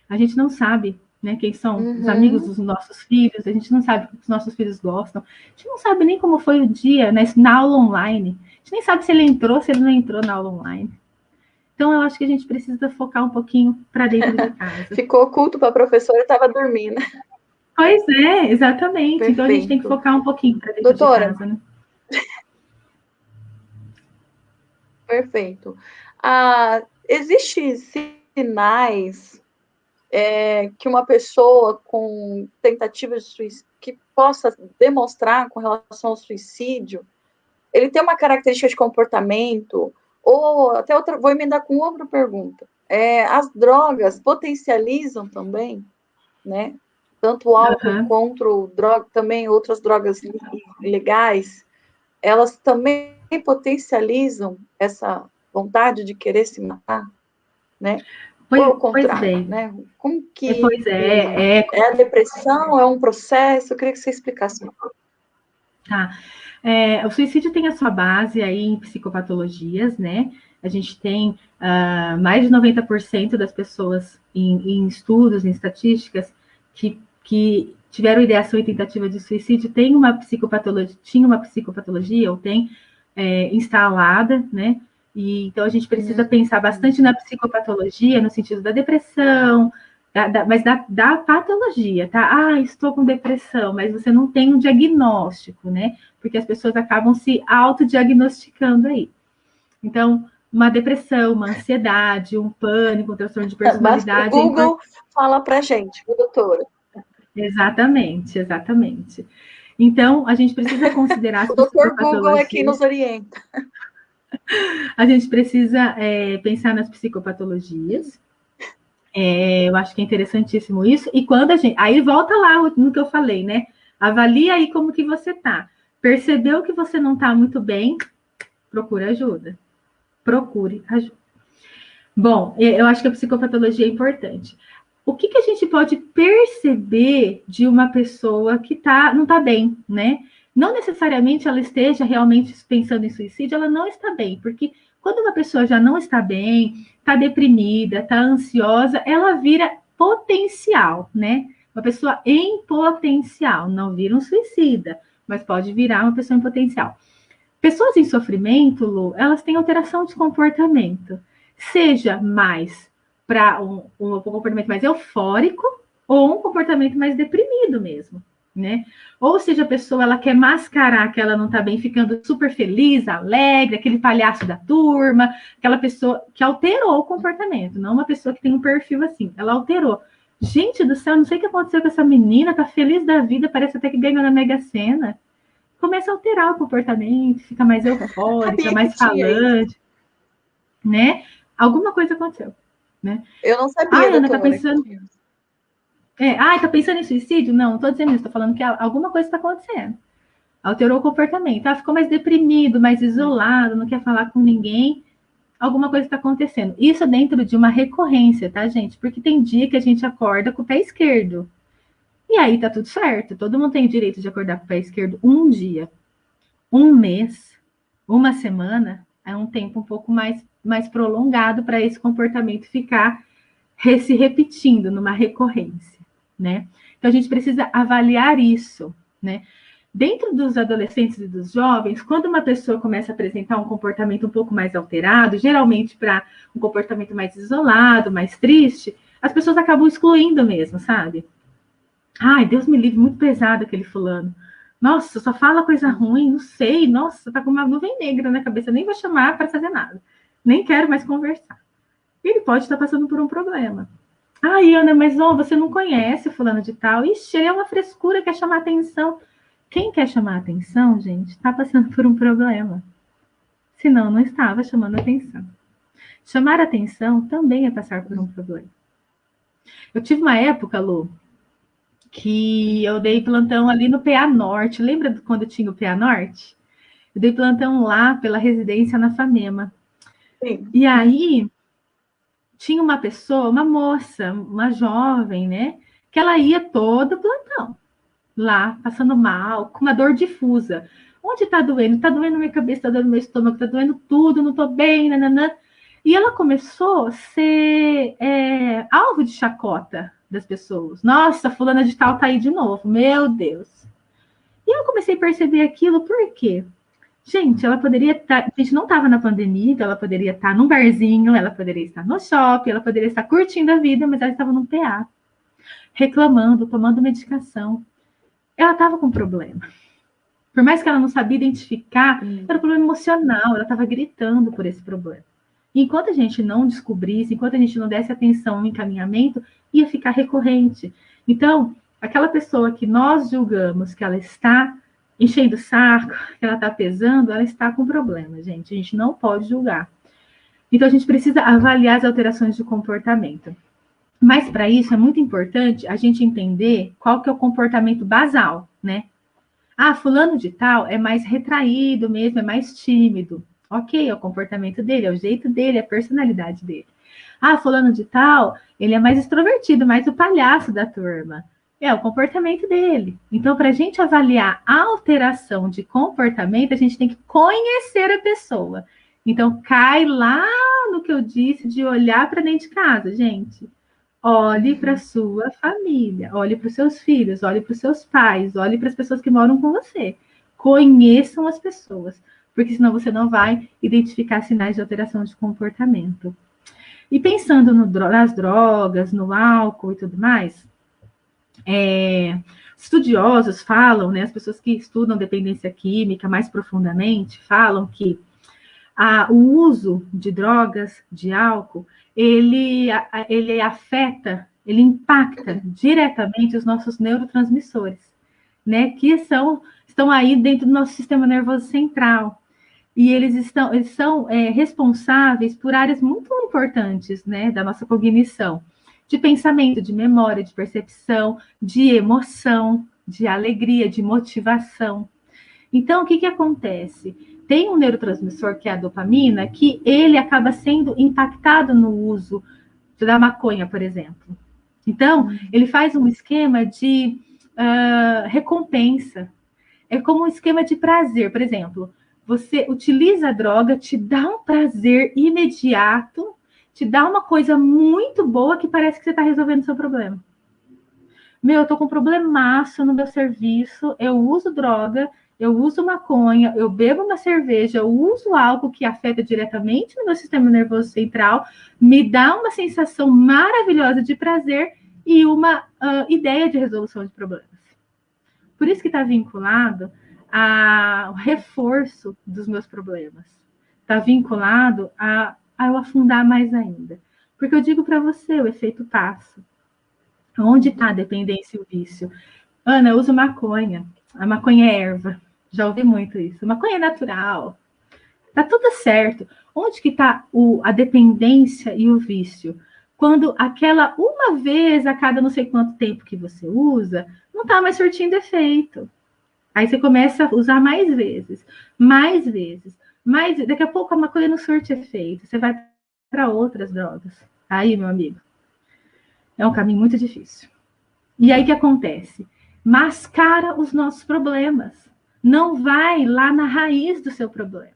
Speaker 3: A gente não sabe, né, quem são os amigos dos nossos filhos, a gente não sabe o que os nossos filhos gostam, a gente não sabe nem como foi o dia, né, na aula online, a gente nem sabe se ele entrou, se ele não entrou na aula online. Então, eu acho que a gente precisa focar um pouquinho para dentro de casa.
Speaker 1: Ficou oculto para a professora e estava dormindo.
Speaker 3: Pois é, exatamente. Perfeito. Então, a gente tem que focar um pouquinho para dentro de casa. Né?
Speaker 1: Perfeito. Existem sinais que uma pessoa com tentativa de suicídio, que possa demonstrar com relação ao suicídio, ele tem uma característica de comportamento, ou até outra, vou emendar com outra pergunta. As drogas potencializam também, né? Tanto o álcool quanto droga, também outras drogas ilegais, elas também potencializam essa vontade de querer se matar, né? Ou ao contrário, né? Como que é a depressão, é um processo? Eu queria que você explicasse.
Speaker 3: Tá. O suicídio tem a sua base aí em psicopatologias, né? A gente tem mais de 90% das pessoas em estudos, em estatísticas, que tiveram ideação e tentativa de suicídio, tinha uma psicopatologia, ou tem instalada, né? E, então, a gente precisa pensar bastante na psicopatologia, no sentido da depressão, mas da patologia, tá? Estou com depressão, mas você não tem um diagnóstico, né? Porque as pessoas acabam se autodiagnosticando aí. Então, uma depressão, uma ansiedade, um pânico, um transtorno de personalidade.
Speaker 1: O Google fala pra gente, doutora.
Speaker 3: Exatamente, exatamente. Então, a gente precisa considerar...
Speaker 1: O doutor Google é quem nos orienta.
Speaker 3: A gente precisa pensar nas psicopatologias. Eu acho que é interessantíssimo isso. E quando a gente... Aí volta lá no que eu falei, né? Avalia aí como que você tá. Percebeu que você não tá muito bem? Procure ajuda. Procure ajuda. Bom, eu acho que a psicopatologia é importante. O que a gente pode perceber de uma pessoa que não tá bem, né? Não necessariamente ela esteja realmente pensando em suicídio, ela não está bem, porque quando uma pessoa já não está bem, está deprimida, está ansiosa, ela vira potencial, né? Uma pessoa em potencial, não vira um suicida, mas pode virar uma pessoa em potencial. Pessoas em sofrimento, Lu, elas têm alteração de comportamento, seja mais para um comportamento mais eufórico ou um comportamento mais deprimido mesmo, né? Ou seja, a pessoa ela quer mascarar que ela não está bem, ficando super feliz, alegre, aquele palhaço da turma, aquela pessoa que alterou o comportamento, não uma pessoa que tem um perfil assim, ela alterou. Gente do céu, não sei o que aconteceu com essa menina, tá feliz da vida, parece até que ganhou na Mega Sena. Começa a alterar o comportamento, fica mais eufórica, mais falante, né? Alguma coisa aconteceu, né?
Speaker 1: Eu não sabia,
Speaker 3: Ana,
Speaker 1: doutora,
Speaker 3: tá pensando... tá pensando em suicídio? Não tô dizendo isso, tô falando que alguma coisa está acontecendo. Alterou o comportamento, ficou mais deprimido, mais isolado, não quer falar com ninguém. Alguma coisa está acontecendo. Isso dentro de uma recorrência, tá, gente? Porque tem dia que a gente acorda com o pé esquerdo. E aí tá tudo certo. Todo mundo tem o direito de acordar com o pé esquerdo um dia, um mês, uma semana. É um tempo um pouco mais prolongado para esse comportamento ficar se repetindo numa recorrência, né? Então a gente precisa avaliar isso, né? Dentro dos adolescentes e dos jovens, quando uma pessoa começa a apresentar um comportamento um pouco mais alterado, geralmente para um comportamento mais isolado, mais triste, as pessoas acabam excluindo mesmo, sabe? Ai, Deus me livre, muito pesado aquele fulano. Nossa, só fala coisa ruim, não sei. Nossa, tá com uma nuvem negra na cabeça, nem vou chamar para fazer nada. Nem quero mais conversar. Ele pode estar passando por um problema. Ai, Ana, mas você não conhece fulano de tal. Ixi, ele é uma frescura, quer chamar atenção. Quem quer chamar atenção, gente, está passando por um problema. Senão, não estava chamando atenção. Chamar atenção também é passar por um problema. Eu tive uma época, Lu, que eu dei plantão ali no PA Norte. Lembra quando tinha o PA Norte? Eu dei plantão lá pela residência na FAMEMA. Sim. E aí, tinha uma pessoa, uma moça, uma jovem, né? Que ela ia todo plantão. Lá, passando mal, com uma dor difusa. Onde tá doendo? Tá doendo minha cabeça, tá doendo meu estômago, tá doendo tudo, não tô bem, nananã. E ela começou a ser alvo de chacota das pessoas. Nossa, fulana de tal tá aí de novo, meu Deus. E eu comecei a perceber aquilo, por quê? Gente, ela poderia estar... A gente não estava na pandemia, então ela poderia estar num barzinho, ela poderia estar no shopping, ela poderia estar curtindo a vida, mas ela estava num PA, reclamando, tomando medicação. Ela estava com problema. Por mais que ela não sabia identificar, era um problema emocional, ela estava gritando por esse problema. E enquanto a gente não descobrisse, enquanto a gente não desse atenção no encaminhamento, ia ficar recorrente. Então, aquela pessoa que nós julgamos que ela está enchendo o saco, que ela está pesando, ela está com problema, gente. A gente não pode julgar. Então, a gente precisa avaliar as alterações de comportamento. Mas, para isso, é muito importante a gente entender qual que é o comportamento basal, né? Ah, fulano de tal é mais retraído mesmo, é mais tímido. Ok, é o comportamento dele, é o jeito dele, é a personalidade dele. Ah, fulano de tal, ele é mais extrovertido, mais o palhaço da turma. É o comportamento dele. Então, para a gente avaliar a alteração de comportamento, a gente tem que conhecer a pessoa. Então, cai lá no que eu disse de olhar para dentro de casa, gente. Olhe para a sua família, olhe para os seus filhos, olhe para os seus pais, olhe para as pessoas que moram com você. Conheçam as pessoas, porque senão você não vai identificar sinais de alteração de comportamento. E pensando nas drogas, no álcool e tudo mais, estudiosos falam, né, as pessoas que estudam dependência química mais profundamente, falam que o uso de drogas, de álcool, ele afeta, ele impacta diretamente os nossos neurotransmissores, né? Que estão aí dentro do nosso sistema nervoso central. E eles são responsáveis por áreas muito importantes, né? Da nossa cognição. De pensamento, de memória, de percepção, de emoção, de alegria, de motivação. Então, o que acontece? Tem um neurotransmissor, que é a dopamina, que ele acaba sendo impactado no uso da maconha, por exemplo. Então, ele faz um esquema de recompensa. É como um esquema de prazer. Por exemplo, você utiliza a droga, te dá um prazer imediato, te dá uma coisa muito boa que parece que você está resolvendo o seu problema. eu tô com um problemaço no meu serviço, eu uso droga, eu uso maconha, eu bebo uma cerveja, eu uso álcool que afeta diretamente no meu sistema nervoso central, me dá uma sensação maravilhosa de prazer e uma ideia de resolução de problemas. Por isso que está vinculado ao reforço dos meus problemas. Está vinculado a eu afundar mais ainda. Porque eu digo para você, o efeito passo. Onde está a dependência e o vício? Ana, eu uso maconha. A maconha é erva. Já ouvi muito isso. Maconha é natural. Tá tudo certo. Onde que está a dependência e o vício? Quando aquela uma vez a cada não sei quanto tempo que você usa, não está mais surtindo efeito. Aí você começa a usar mais vezes, mais vezes, mais. Daqui a pouco a maconha não surte efeito. Você vai para outras drogas. Aí, meu amigo, é um caminho muito difícil. E aí o que acontece? Mascara os nossos problemas. Não vai lá na raiz do seu problema.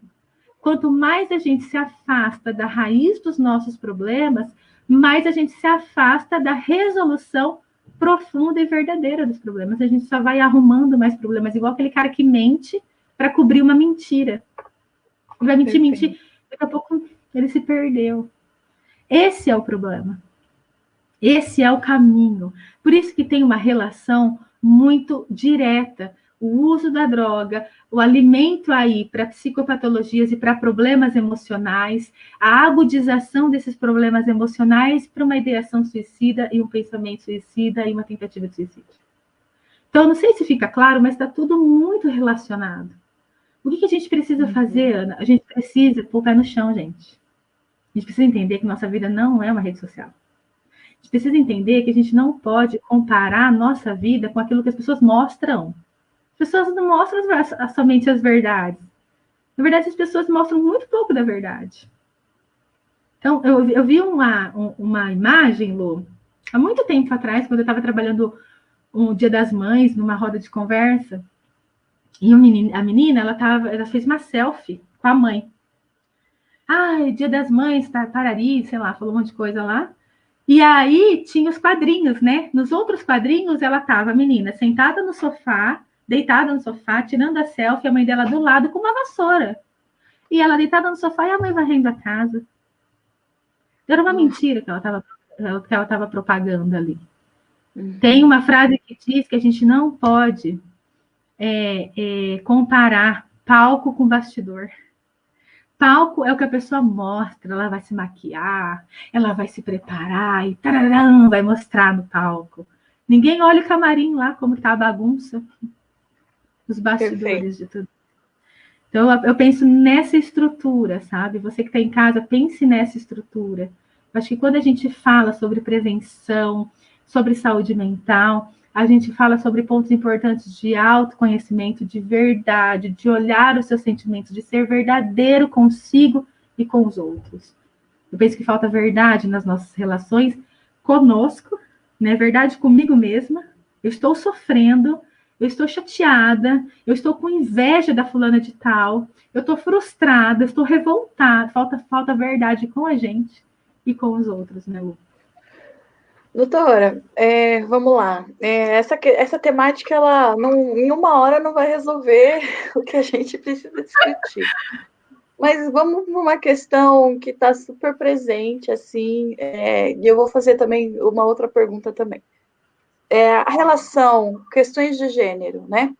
Speaker 3: Quanto mais a gente se afasta da raiz dos nossos problemas, mais a gente se afasta da resolução profunda e verdadeira dos problemas. A gente só vai arrumando mais problemas, igual aquele cara que mente para cobrir uma mentira. Ele vai mentir, mentir, daqui a pouco ele se perdeu. Esse é o problema. Esse é o caminho. Por isso que tem uma relação muito direta. O uso da droga, o alimento aí para psicopatologias e para problemas emocionais, a agudização desses problemas emocionais para uma ideação suicida e um pensamento suicida e uma tentativa de suicídio. Então, não sei se fica claro, mas está tudo muito relacionado. O que a gente precisa fazer, Ana? A gente precisa pôr o pé no chão, gente. A gente precisa entender que nossa vida não é uma rede social. A gente precisa entender que a gente não pode comparar a nossa vida com aquilo que as pessoas mostram. As pessoas não mostram somente as verdades. Na verdade, as pessoas mostram muito pouco da verdade. Então, eu vi uma imagem, Lu, há muito tempo atrás, quando eu estava trabalhando um Dia das Mães, numa roda de conversa, e a menina, ela fez uma selfie com a mãe. Dia das Mães, parari, sei lá, falou um monte de coisa lá. E aí tinha os quadrinhos, né? Nos outros quadrinhos, ela estava, a menina, sentada no sofá, deitada no sofá, tirando a selfie, a mãe dela do lado com uma vassoura. E ela deitada no sofá e a mãe varrendo a casa. Era uma mentira que ela estava propagando ali. Tem uma frase que diz que a gente não pode comparar palco com bastidor. Palco é o que a pessoa mostra, ela vai se maquiar, ela vai se preparar e tararam, vai mostrar no palco. Ninguém olha o camarim lá, como está a bagunça, os bastidores de tudo. Então, eu penso nessa estrutura, sabe? Você que está em casa, pense nessa estrutura. Eu acho que quando a gente fala sobre prevenção, sobre saúde mental, a gente fala sobre pontos importantes de autoconhecimento, de verdade, de olhar os seus sentimentos, de ser verdadeiro consigo e com os outros. Eu penso que falta verdade nas nossas relações conosco, né? Verdade comigo mesma. Eu estou sofrendo, eu estou chateada, eu estou com inveja da fulana de tal, eu estou frustrada, eu estou revoltada. Falta verdade com a gente e com os outros, né, Lu?
Speaker 1: Doutora, vamos lá. Essa temática, ela em uma hora não vai resolver o que a gente precisa discutir. Mas vamos para uma questão que está super presente, assim, e eu vou fazer também uma outra pergunta também. A relação, questões de gênero, né?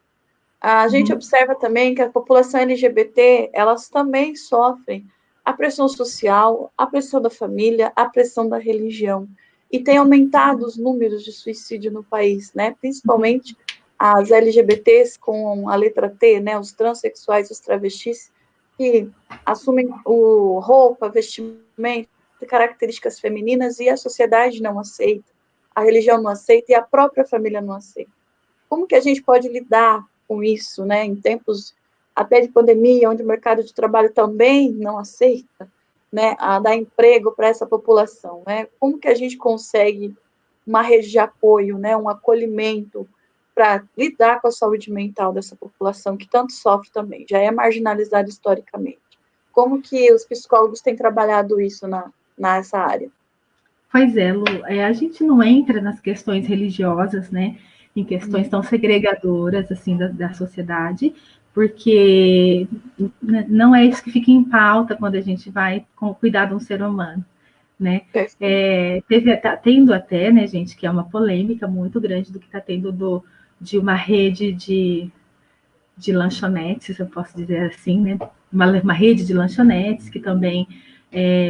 Speaker 1: A gente observa também que a população LGBT, elas também sofrem a pressão social, a pressão da família, a pressão da religião. E tem aumentado os números de suicídio no país, né? Principalmente as LGBTs com a letra T, né? Os transexuais, os travestis, que assumem roupa, vestimento, características femininas e a sociedade não aceita, a religião não aceita e a própria família não aceita. Como que a gente pode lidar com isso, né? Em tempos até de pandemia, onde o mercado de trabalho também não aceita, né, a dar emprego para essa população, né? Como que a gente consegue uma rede de apoio, né, um acolhimento para lidar com a saúde mental dessa população que tanto sofre também, já é marginalizada historicamente? Como que os psicólogos têm trabalhado isso nessa área?
Speaker 3: Pois é, Lu, a gente não entra nas questões religiosas, né? Em questões tão segregadoras, assim, da sociedade, porque não é isso que fica em pauta quando a gente vai cuidar de um ser humano, né? Tá tendo até, né, gente, que é uma polêmica muito grande do que está tendo de uma rede de lanchonetes, eu posso dizer assim, né? Uma rede de lanchonetes que também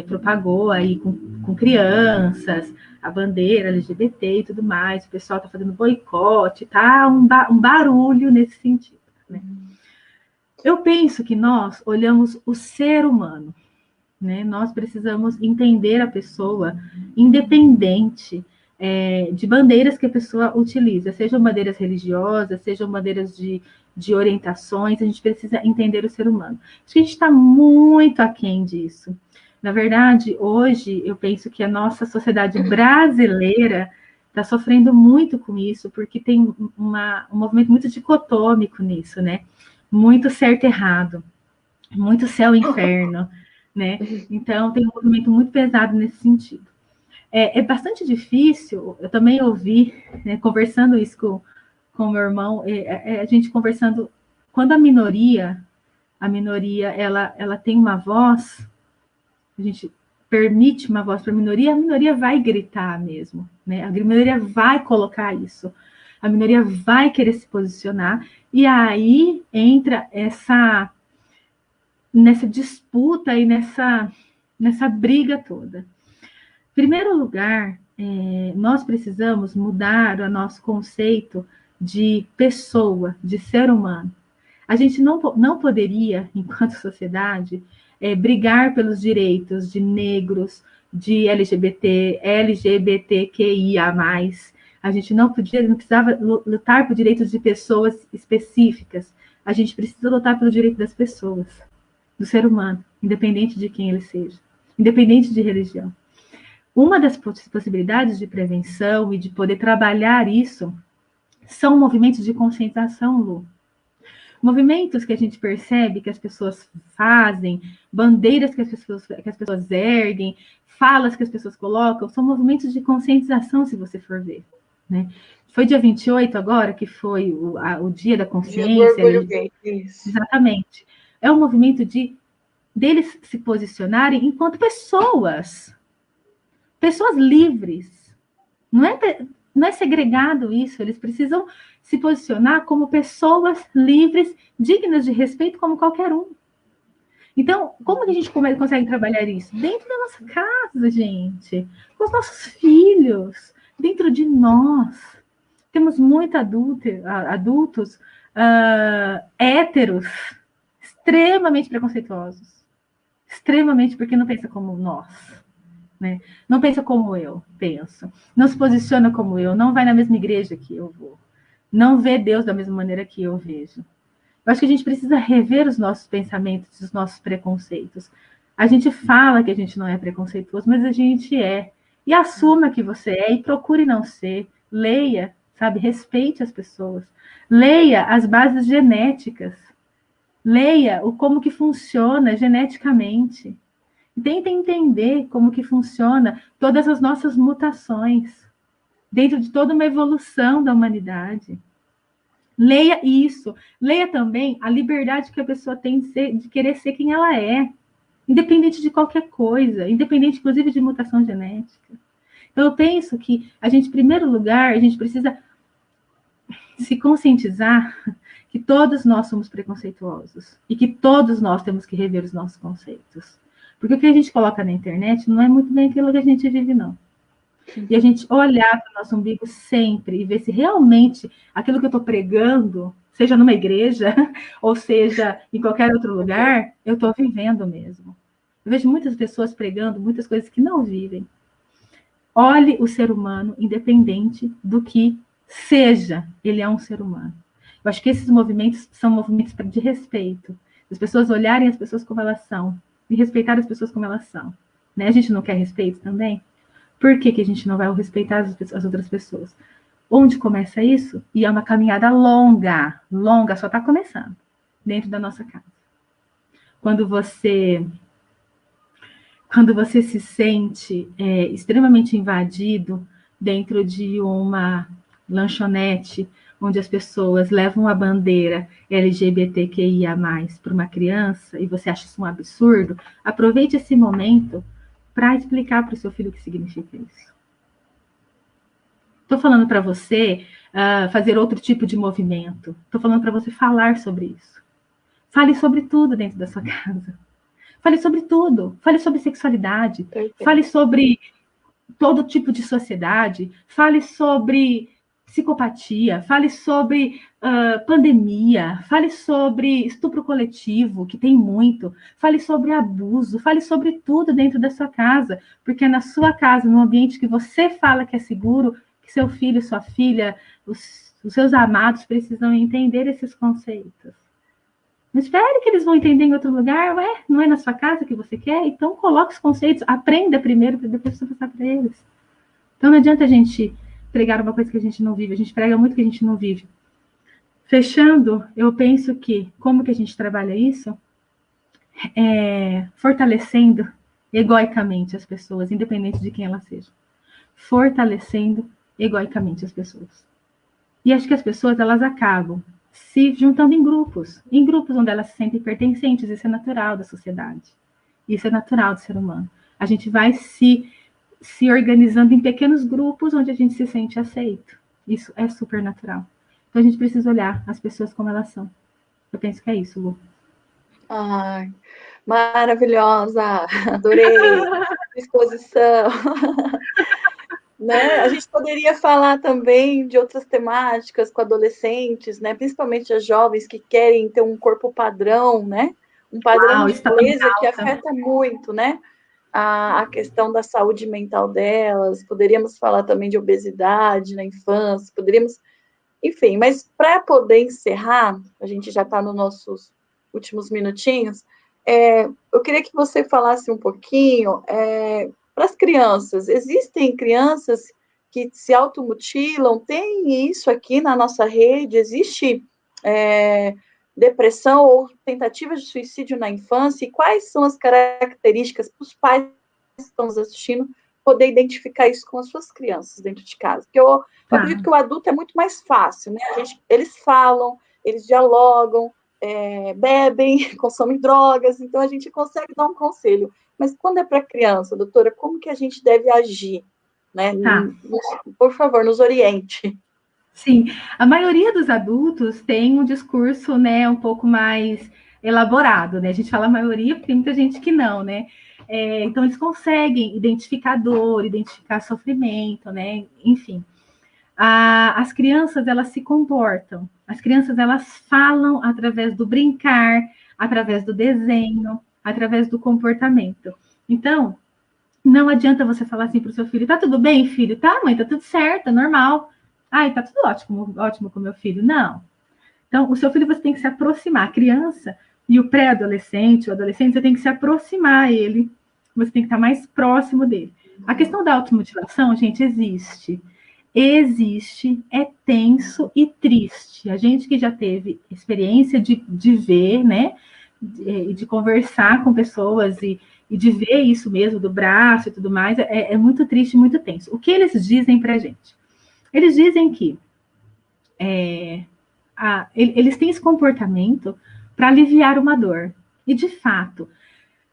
Speaker 3: propagou aí com crianças, a bandeira LGBT e tudo mais, o pessoal está fazendo boicote, tá um barulho nesse sentido, né? Eu penso que nós olhamos o ser humano, né? Nós precisamos entender a pessoa independente de bandeiras que a pessoa utiliza, sejam bandeiras religiosas, sejam bandeiras de orientações, a gente precisa entender o ser humano. Acho que a gente está muito aquém disso. Na verdade, hoje, eu penso que a nossa sociedade brasileira está sofrendo muito com isso, porque tem um movimento muito dicotômico nisso, né? Muito certo e errado, muito céu e inferno, né? Então, tem um movimento muito pesado nesse sentido. É bastante difícil, eu também ouvi, né, conversando isso com meu irmão, a gente conversando, quando a minoria ela tem uma voz, a gente permite uma voz para a minoria vai gritar mesmo, né? A minoria vai colocar isso, a minoria vai querer se posicionar, e aí entra nessa disputa e nessa briga toda. Em primeiro lugar, nós precisamos mudar o nosso conceito de pessoa, de ser humano. A gente não poderia, enquanto sociedade, brigar pelos direitos de negros, de LGBTQIA+. A gente não precisava lutar por direitos de pessoas específicas. A gente precisa lutar pelo direito das pessoas, do ser humano, independente de quem ele seja, independente de religião. Uma das possibilidades de prevenção e de poder trabalhar isso são movimentos de conscientização, Lu. Movimentos que a gente percebe que as pessoas fazem, bandeiras que as pessoas erguem, falas que as pessoas colocam, são movimentos de conscientização, se você for ver, né? Foi dia 28 agora, que foi o Dia da Consciência. Dia do Orgulho Gay, isso. Exatamente. É um movimento deles se posicionarem enquanto pessoas livres. Não é segregado isso, eles precisam se posicionar como pessoas livres, dignas de respeito, como qualquer um. Então, como que a gente consegue trabalhar isso? Dentro da nossa casa, gente, com os nossos filhos, dentro de nós. Temos muitos adultos héteros, extremamente preconceituosos. Extremamente, porque não pensa como nós. Né? Não pensa como eu penso, não se posiciona como eu, não vai na mesma igreja que eu vou, não vê Deus da mesma maneira que eu vejo. Eu acho que a gente precisa rever os nossos pensamentos, os nossos preconceitos. A gente fala que a gente não é preconceituoso, mas a gente é. E assuma que você é e procure não ser. Leia, sabe? Respeite as pessoas. Leia as bases genéticas. Leia como que funciona geneticamente. Tenta entender como que funciona todas as nossas mutações dentro de toda uma evolução da humanidade. Leia isso. Leia também a liberdade que a pessoa tem de querer ser quem ela é, independente de qualquer coisa, independente, inclusive, de mutação genética. Então, eu penso que a gente, em primeiro lugar, a gente precisa se conscientizar que todos nós somos preconceituosos e que todos nós temos que rever os nossos conceitos. Porque o que a gente coloca na internet não é muito bem aquilo que a gente vive, não. E a gente olhar para o nosso umbigo sempre e ver se realmente aquilo que eu estou pregando, seja numa igreja, ou seja em qualquer outro lugar, eu estou vivendo mesmo. Eu vejo muitas pessoas pregando muitas coisas que não vivem. Olhe o ser humano, independente do que seja, ele é um ser humano. Eu acho que esses movimentos são movimentos de respeito. As pessoas olharem as pessoas como elas são, e respeitar as pessoas como elas são. Né? A gente não quer respeito também? Por que a gente não vai respeitar as outras pessoas? Onde começa isso? E é uma caminhada longa, só está começando, dentro da nossa casa. Quando você quando você se sente extremamente invadido dentro de uma lanchonete, onde as pessoas levam a bandeira LGBTQIA+, para uma criança, e você acha isso um absurdo, aproveite esse momento para explicar para o seu filho o que significa isso. Estou falando para você fazer outro tipo de movimento. Estou falando para você falar sobre isso. Fale sobre tudo dentro da sua casa. Fale sobre tudo. Fale sobre sexualidade.
Speaker 1: Perfeito.
Speaker 3: Fale sobre todo tipo de sociedade. Fale sobre psicopatia. Fale sobre pandemia. Fale sobre estupro coletivo, que tem muito. Fale sobre abuso. Fale sobre tudo dentro da sua casa. Porque é na sua casa, no ambiente que você fala que é seguro, que seu filho, sua filha, os seus amados precisam entender esses conceitos. Não espere que eles vão entender em outro lugar. Ué, não é na sua casa que você quer? Então coloque os conceitos, aprenda primeiro para depois você passar para eles. Então não adianta a gente pregar uma coisa que a gente não vive, a gente prega muito que a gente não vive. Fechando, eu penso que como que a gente trabalha isso? Fortalecendo egoicamente as pessoas, independente de quem elas sejam. Fortalecendo egoicamente as pessoas. E acho que as pessoas, elas acabam se juntando em grupos onde elas se sentem pertencentes. Isso é natural da sociedade. Isso é natural do ser humano. A gente vai se organizando em pequenos grupos onde a gente se sente aceito. Isso é super natural. Então a gente precisa olhar as pessoas como elas são. Eu penso que é isso, Lu.
Speaker 1: Ai, maravilhosa! Adorei a exposição. Né? A gente poderia falar também de outras temáticas com adolescentes, né? Principalmente as jovens que querem ter um corpo padrão, né? Um padrão de beleza que afeta muito, né? A questão da saúde mental delas. Poderíamos falar também de obesidade na infância, poderíamos, enfim. Mas para poder encerrar, a gente já está nos nossos últimos minutinhos. Eu queria que você falasse um pouquinho para as crianças. Existem crianças que se automutilam? Tem isso aqui na nossa rede? Existe depressão ou tentativas de suicídio na infância? E quais são as características para os pais que estão nos assistindo poder identificar isso com as suas crianças dentro de casa? Porque eu acredito que o adulto é muito mais fácil, né? Eles falam, eles dialogam, bebem, consomem drogas, então a gente consegue dar um conselho. Mas quando é para criança, doutora, como que a gente deve agir? Né? Por favor, nos oriente.
Speaker 3: Sim, a maioria dos adultos tem um discurso, né, um pouco mais elaborado, né? A gente fala a maioria porque tem muita gente que não, né? Então eles conseguem identificar dor, identificar sofrimento, né? Enfim, as crianças, elas se comportam. As crianças, elas falam através do brincar, através do desenho, através do comportamento. Então, não adianta você falar assim para o seu filho: tá tudo bem, filho? Tá, mãe, tá tudo certo, é normal. Ai, tá tudo ótimo com meu filho. Não. Então, o seu filho você tem que se aproximar. A criança e o pré-adolescente, o adolescente, você tem que se aproximar a ele. Você tem que estar mais próximo dele. A questão da automutilação, gente, existe, é tenso e triste. A gente que já teve experiência de ver, né, de conversar com pessoas e de ver isso mesmo, do braço e tudo mais, é muito triste e muito tenso. O que eles dizem pra gente? Eles dizem que eles têm esse comportamento para aliviar uma dor. E, de fato,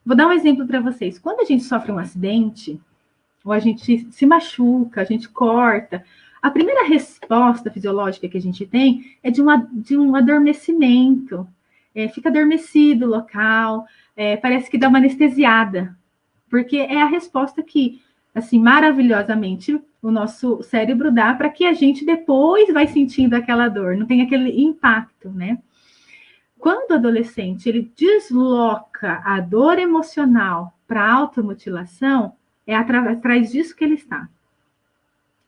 Speaker 3: vou dar um exemplo para vocês. Quando a gente sofre um acidente, ou a gente se machuca, a gente corta, a primeira resposta fisiológica que a gente tem é de um adormecimento. Fica adormecido o local, parece que dá uma anestesiada, porque é a resposta que, assim, maravilhosamente, o nosso cérebro dá para que a gente depois vai sentindo aquela dor, não tem aquele impacto, né? Quando o adolescente ele desloca a dor emocional para a automutilação, é atrás disso que ele está.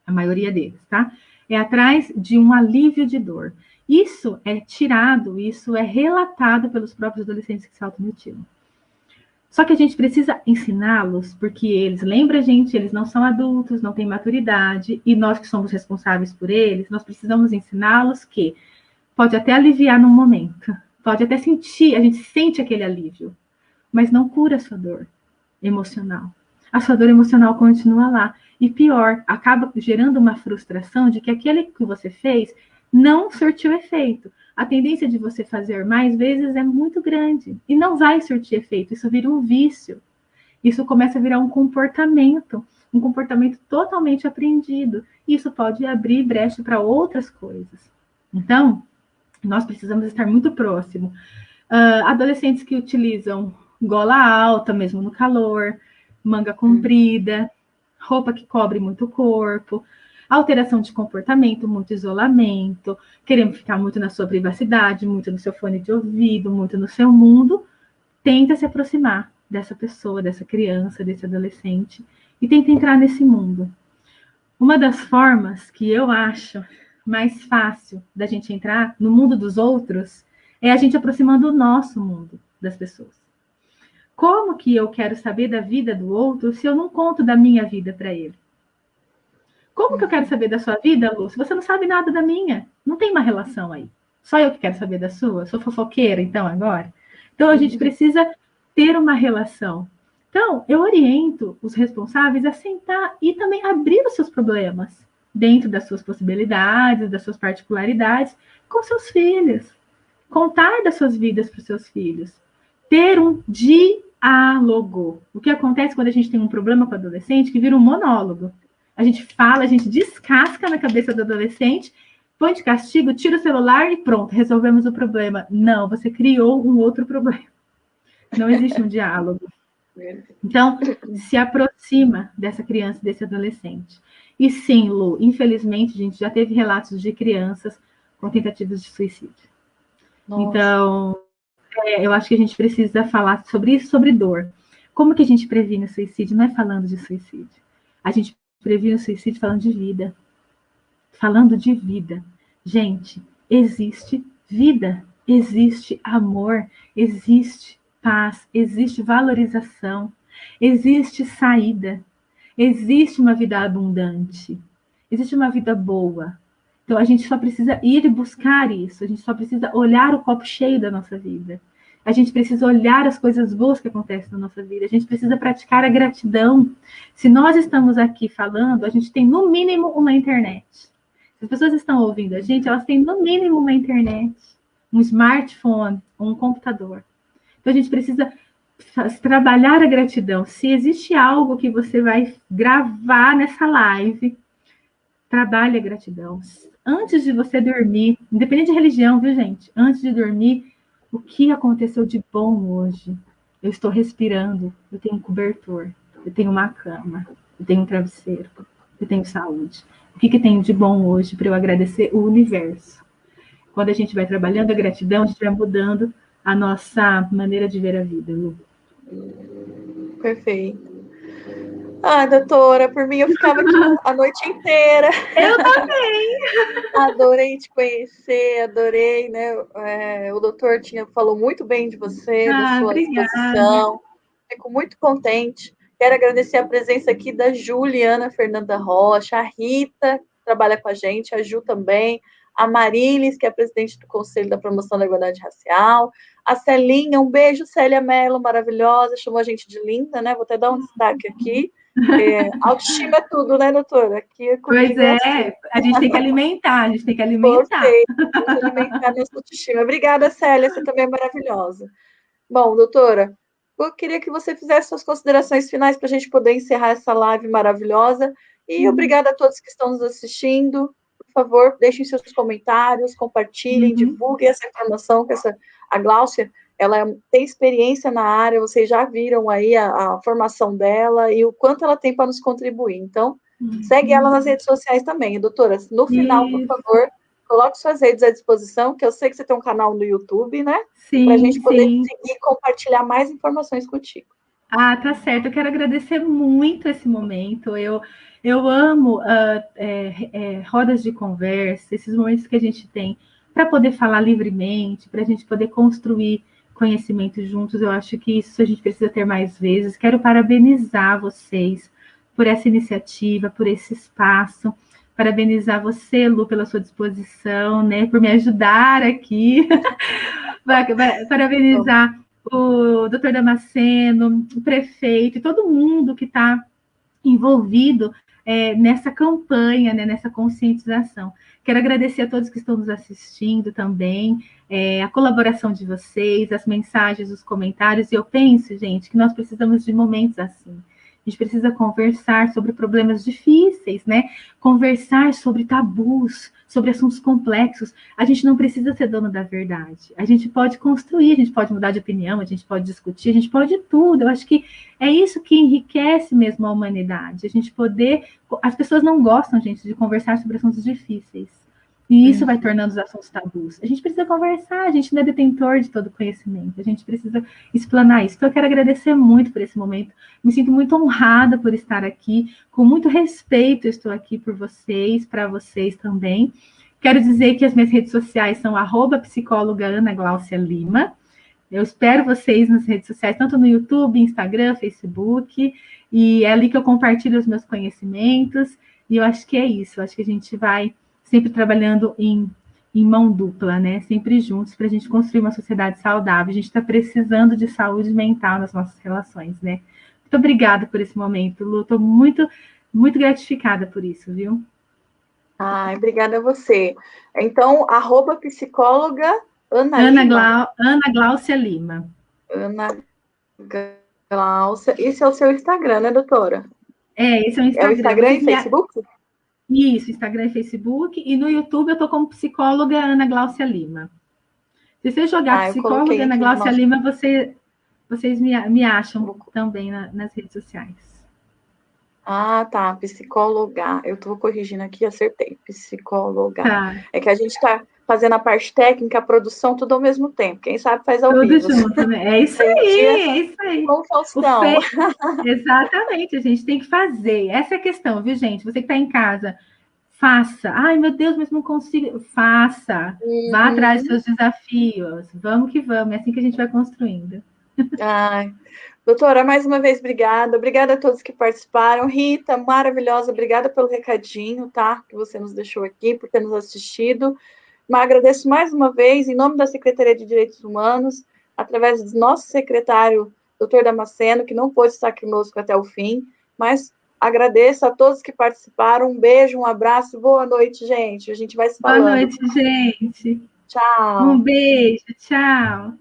Speaker 3: A maioria deles, tá? É atrás de um alívio de dor. Isso é tirado, isso é relatado pelos próprios adolescentes que se automutilam. Só que a gente precisa ensiná-los, porque eles, lembra, gente, eles não são adultos, não têm maturidade, e nós que somos responsáveis por eles, nós precisamos ensiná-los que pode até aliviar num momento, pode até sentir, a gente sente aquele alívio, mas não cura a sua dor. emocional. A sua dor emocional continua lá. E pior, acaba gerando uma frustração de que aquele que você fez não surtiu efeito. A tendência de você fazer mais vezes é muito grande e não vai surtir efeito. Isso vira um vício. Isso começa a virar um comportamento totalmente aprendido. Isso pode abrir brecha para outras coisas. Então, nós precisamos estar muito próximo. Adolescentes que utilizam gola alta, mesmo no calor, manga comprida, roupa que cobre muito o corpo, alteração de comportamento, muito isolamento, querendo ficar muito na sua privacidade, muito no seu fone de ouvido, muito no seu mundo, tenta se aproximar dessa pessoa, dessa criança, desse adolescente, e tenta entrar nesse mundo. Uma das formas que eu acho mais fácil da gente entrar no mundo dos outros é a gente aproximando o nosso mundo das pessoas. Como que eu quero saber da vida do outro se eu não conto da minha vida para ele? Como que eu quero saber da sua vida, Lu, se você não sabe nada da minha? Não tem uma relação aí. Só eu que quero saber da sua? Sou fofoqueira, então, agora? Então, a gente precisa ter uma relação. Então, eu oriento os responsáveis a sentar e também abrir os seus problemas dentro das suas possibilidades, das suas particularidades, com seus filhos. Contar das suas vidas para os seus filhos. Ter um diálogo. O que acontece quando a gente tem um problema com o adolescente que vira um monólogo? A gente fala, a gente descasca na cabeça do adolescente, põe de castigo, tira o celular e pronto, resolvemos o problema. Não, você criou um outro problema. Não existe um diálogo. Então, se aproxima dessa criança, desse adolescente. E sim, Lu, infelizmente, a gente já teve relatos de crianças com tentativas de suicídio. Nossa. Então, eu acho que a gente precisa falar sobre isso, sobre dor. Como que a gente previne o suicídio? Não é falando de suicídio. A gente previne o suicídio falando de vida. Falando de vida. Gente, existe vida, existe amor, existe paz, existe valorização, existe saída, existe uma vida abundante, existe uma vida boa. Então, a gente só precisa ir e buscar isso, a gente só precisa olhar o copo cheio da nossa vida. A gente precisa olhar as coisas boas que acontecem na nossa vida, a gente precisa praticar a gratidão. Se nós estamos aqui falando, a gente tem no mínimo uma internet. Se as pessoas estão ouvindo a gente, elas têm no mínimo uma internet, um smartphone, um computador. Então, a gente precisa trabalhar a gratidão. Se existe algo que você vai gravar nessa live, trabalhe a gratidão. Antes de você dormir, independente de religião, viu, gente? Antes de dormir, o que aconteceu de bom hoje? Eu estou respirando, eu tenho um cobertor, eu tenho uma cama, eu tenho um travesseiro, eu tenho saúde. O que tem de bom hoje para eu agradecer o universo? Quando a gente vai trabalhando a gratidão, a gente vai mudando a nossa maneira de ver a vida, Lu.
Speaker 1: Perfeito. Doutora, por mim eu ficava aqui a noite inteira.
Speaker 3: Eu também.
Speaker 1: Adorei te conhecer, adorei, né? O doutor falou muito bem de você, da sua exposição. Fico muito contente. Quero agradecer a presença aqui da Juliana Fernanda Rocha, a Rita, que trabalha com a gente, a Ju também, a Marilis, que é a presidente do Conselho da Promoção da Igualdade Racial, a Celinha, um beijo, Célia Mello, maravilhosa, chamou a gente de linda, né? Vou até dar um destaque aqui. Autoestima é tudo, né, doutora? Aqui
Speaker 3: pois é, assim. A gente tem que alimentar, a gente tem que alimentar.
Speaker 1: Tem que alimentar nossa autoestima. Obrigada, Célia, você também é maravilhosa. Bom, doutora, eu queria que você fizesse suas considerações finais para a gente poder encerrar essa live maravilhosa. E obrigada a todos que estão nos assistindo. Por favor, deixem seus comentários, compartilhem, divulguem essa informação, que a Gláucia, ela tem experiência na área, vocês já viram aí a formação dela e o quanto ela tem para nos contribuir. Então, segue ela nas redes sociais também. Doutora, no final, por favor, coloque suas redes à disposição, que eu sei que você tem um canal no YouTube, né?
Speaker 3: Sim,
Speaker 1: para a gente poder seguir e compartilhar mais informações contigo.
Speaker 3: Tá certo. Eu quero agradecer muito esse momento. Eu amo rodas de conversa, esses momentos que a gente tem para poder falar livremente, para a gente poder construir conhecimento juntos. Eu acho que isso a gente precisa ter mais vezes. Quero parabenizar vocês por essa iniciativa, por esse espaço. Parabenizar você, Lu, pela sua disposição, né, por me ajudar aqui. Parabenizar o doutor Damasceno, o prefeito, e todo mundo que está envolvido nessa campanha, né, nessa conscientização. Quero agradecer a todos que estão nos assistindo também, a colaboração de vocês, as mensagens, os comentários, e eu penso, gente, que nós precisamos de momentos assim. A gente precisa conversar sobre problemas difíceis, né? Conversar sobre tabus, sobre assuntos complexos. A gente não precisa ser dono da verdade. A gente pode construir, a gente pode mudar de opinião, a gente pode discutir, a gente pode tudo. Eu acho que é isso que enriquece mesmo a humanidade. A gente poder... As pessoas não gostam, gente, de conversar sobre assuntos difíceis. E isso vai tornando os assuntos tabus. A gente precisa conversar, a gente não é detentor de todo conhecimento, a gente precisa explanar isso. Então, eu quero agradecer muito por esse momento, me sinto muito honrada por estar aqui, com muito respeito estou aqui por vocês, para vocês também. Quero dizer que as minhas redes sociais são @psicóloga_Ana_Gláucia_Lima. Eu espero vocês nas redes sociais, tanto no YouTube, Instagram, Facebook, e é ali que eu compartilho os meus conhecimentos, e eu acho que é isso, eu acho que a gente vai sempre trabalhando em mão dupla, né? Sempre juntos, para a gente construir uma sociedade saudável. A gente está precisando de saúde mental nas nossas relações, né? Muito obrigada por esse momento, Lu. Estou muito, muito gratificada por isso, viu?
Speaker 1: Ai, obrigada a você. Então, @psicóloga
Speaker 3: Ana Gláucia Lima.
Speaker 1: Ana Gláucia. Esse é o seu Instagram, né, doutora?
Speaker 3: Esse é o Instagram.
Speaker 1: É o Instagram e Facebook?
Speaker 3: Isso, Instagram e Facebook. E no YouTube eu estou como psicóloga Ana Gláucia Lima. Se você jogar psicóloga Ana Gláucia Lima, vocês me acham também nas redes sociais.
Speaker 1: Ah, tá. Psicóloga. Eu estou corrigindo aqui, acertei. Psicóloga. Tá. É que a gente está fazendo a parte técnica, a produção, tudo ao mesmo tempo. Quem sabe faz ao vivo.
Speaker 3: Tudo junto, né? É isso aí, é isso aí.
Speaker 1: Com Faustão.
Speaker 3: Exatamente, a gente tem que fazer. Essa é a questão, viu, gente? Você que está em casa, faça. Ai, meu Deus, mas não consigo. Faça. Vá atrás dos seus desafios. Vamos que vamos. É assim que a gente vai construindo.
Speaker 1: Ai, doutora, mais uma vez, obrigada. Obrigada a todos que participaram. Rita, maravilhosa, obrigada pelo recadinho, tá? Que você nos deixou aqui, por ter nos assistido. Mas agradeço mais uma vez, em nome da Secretaria de Direitos Humanos, através do nosso secretário, doutor Damasceno, que não pôde estar conosco até o fim, mas agradeço a todos que participaram. Um beijo, um abraço, boa noite, gente. A gente vai se falando.
Speaker 3: Boa noite, gente.
Speaker 1: Tchau.
Speaker 3: Um beijo, tchau.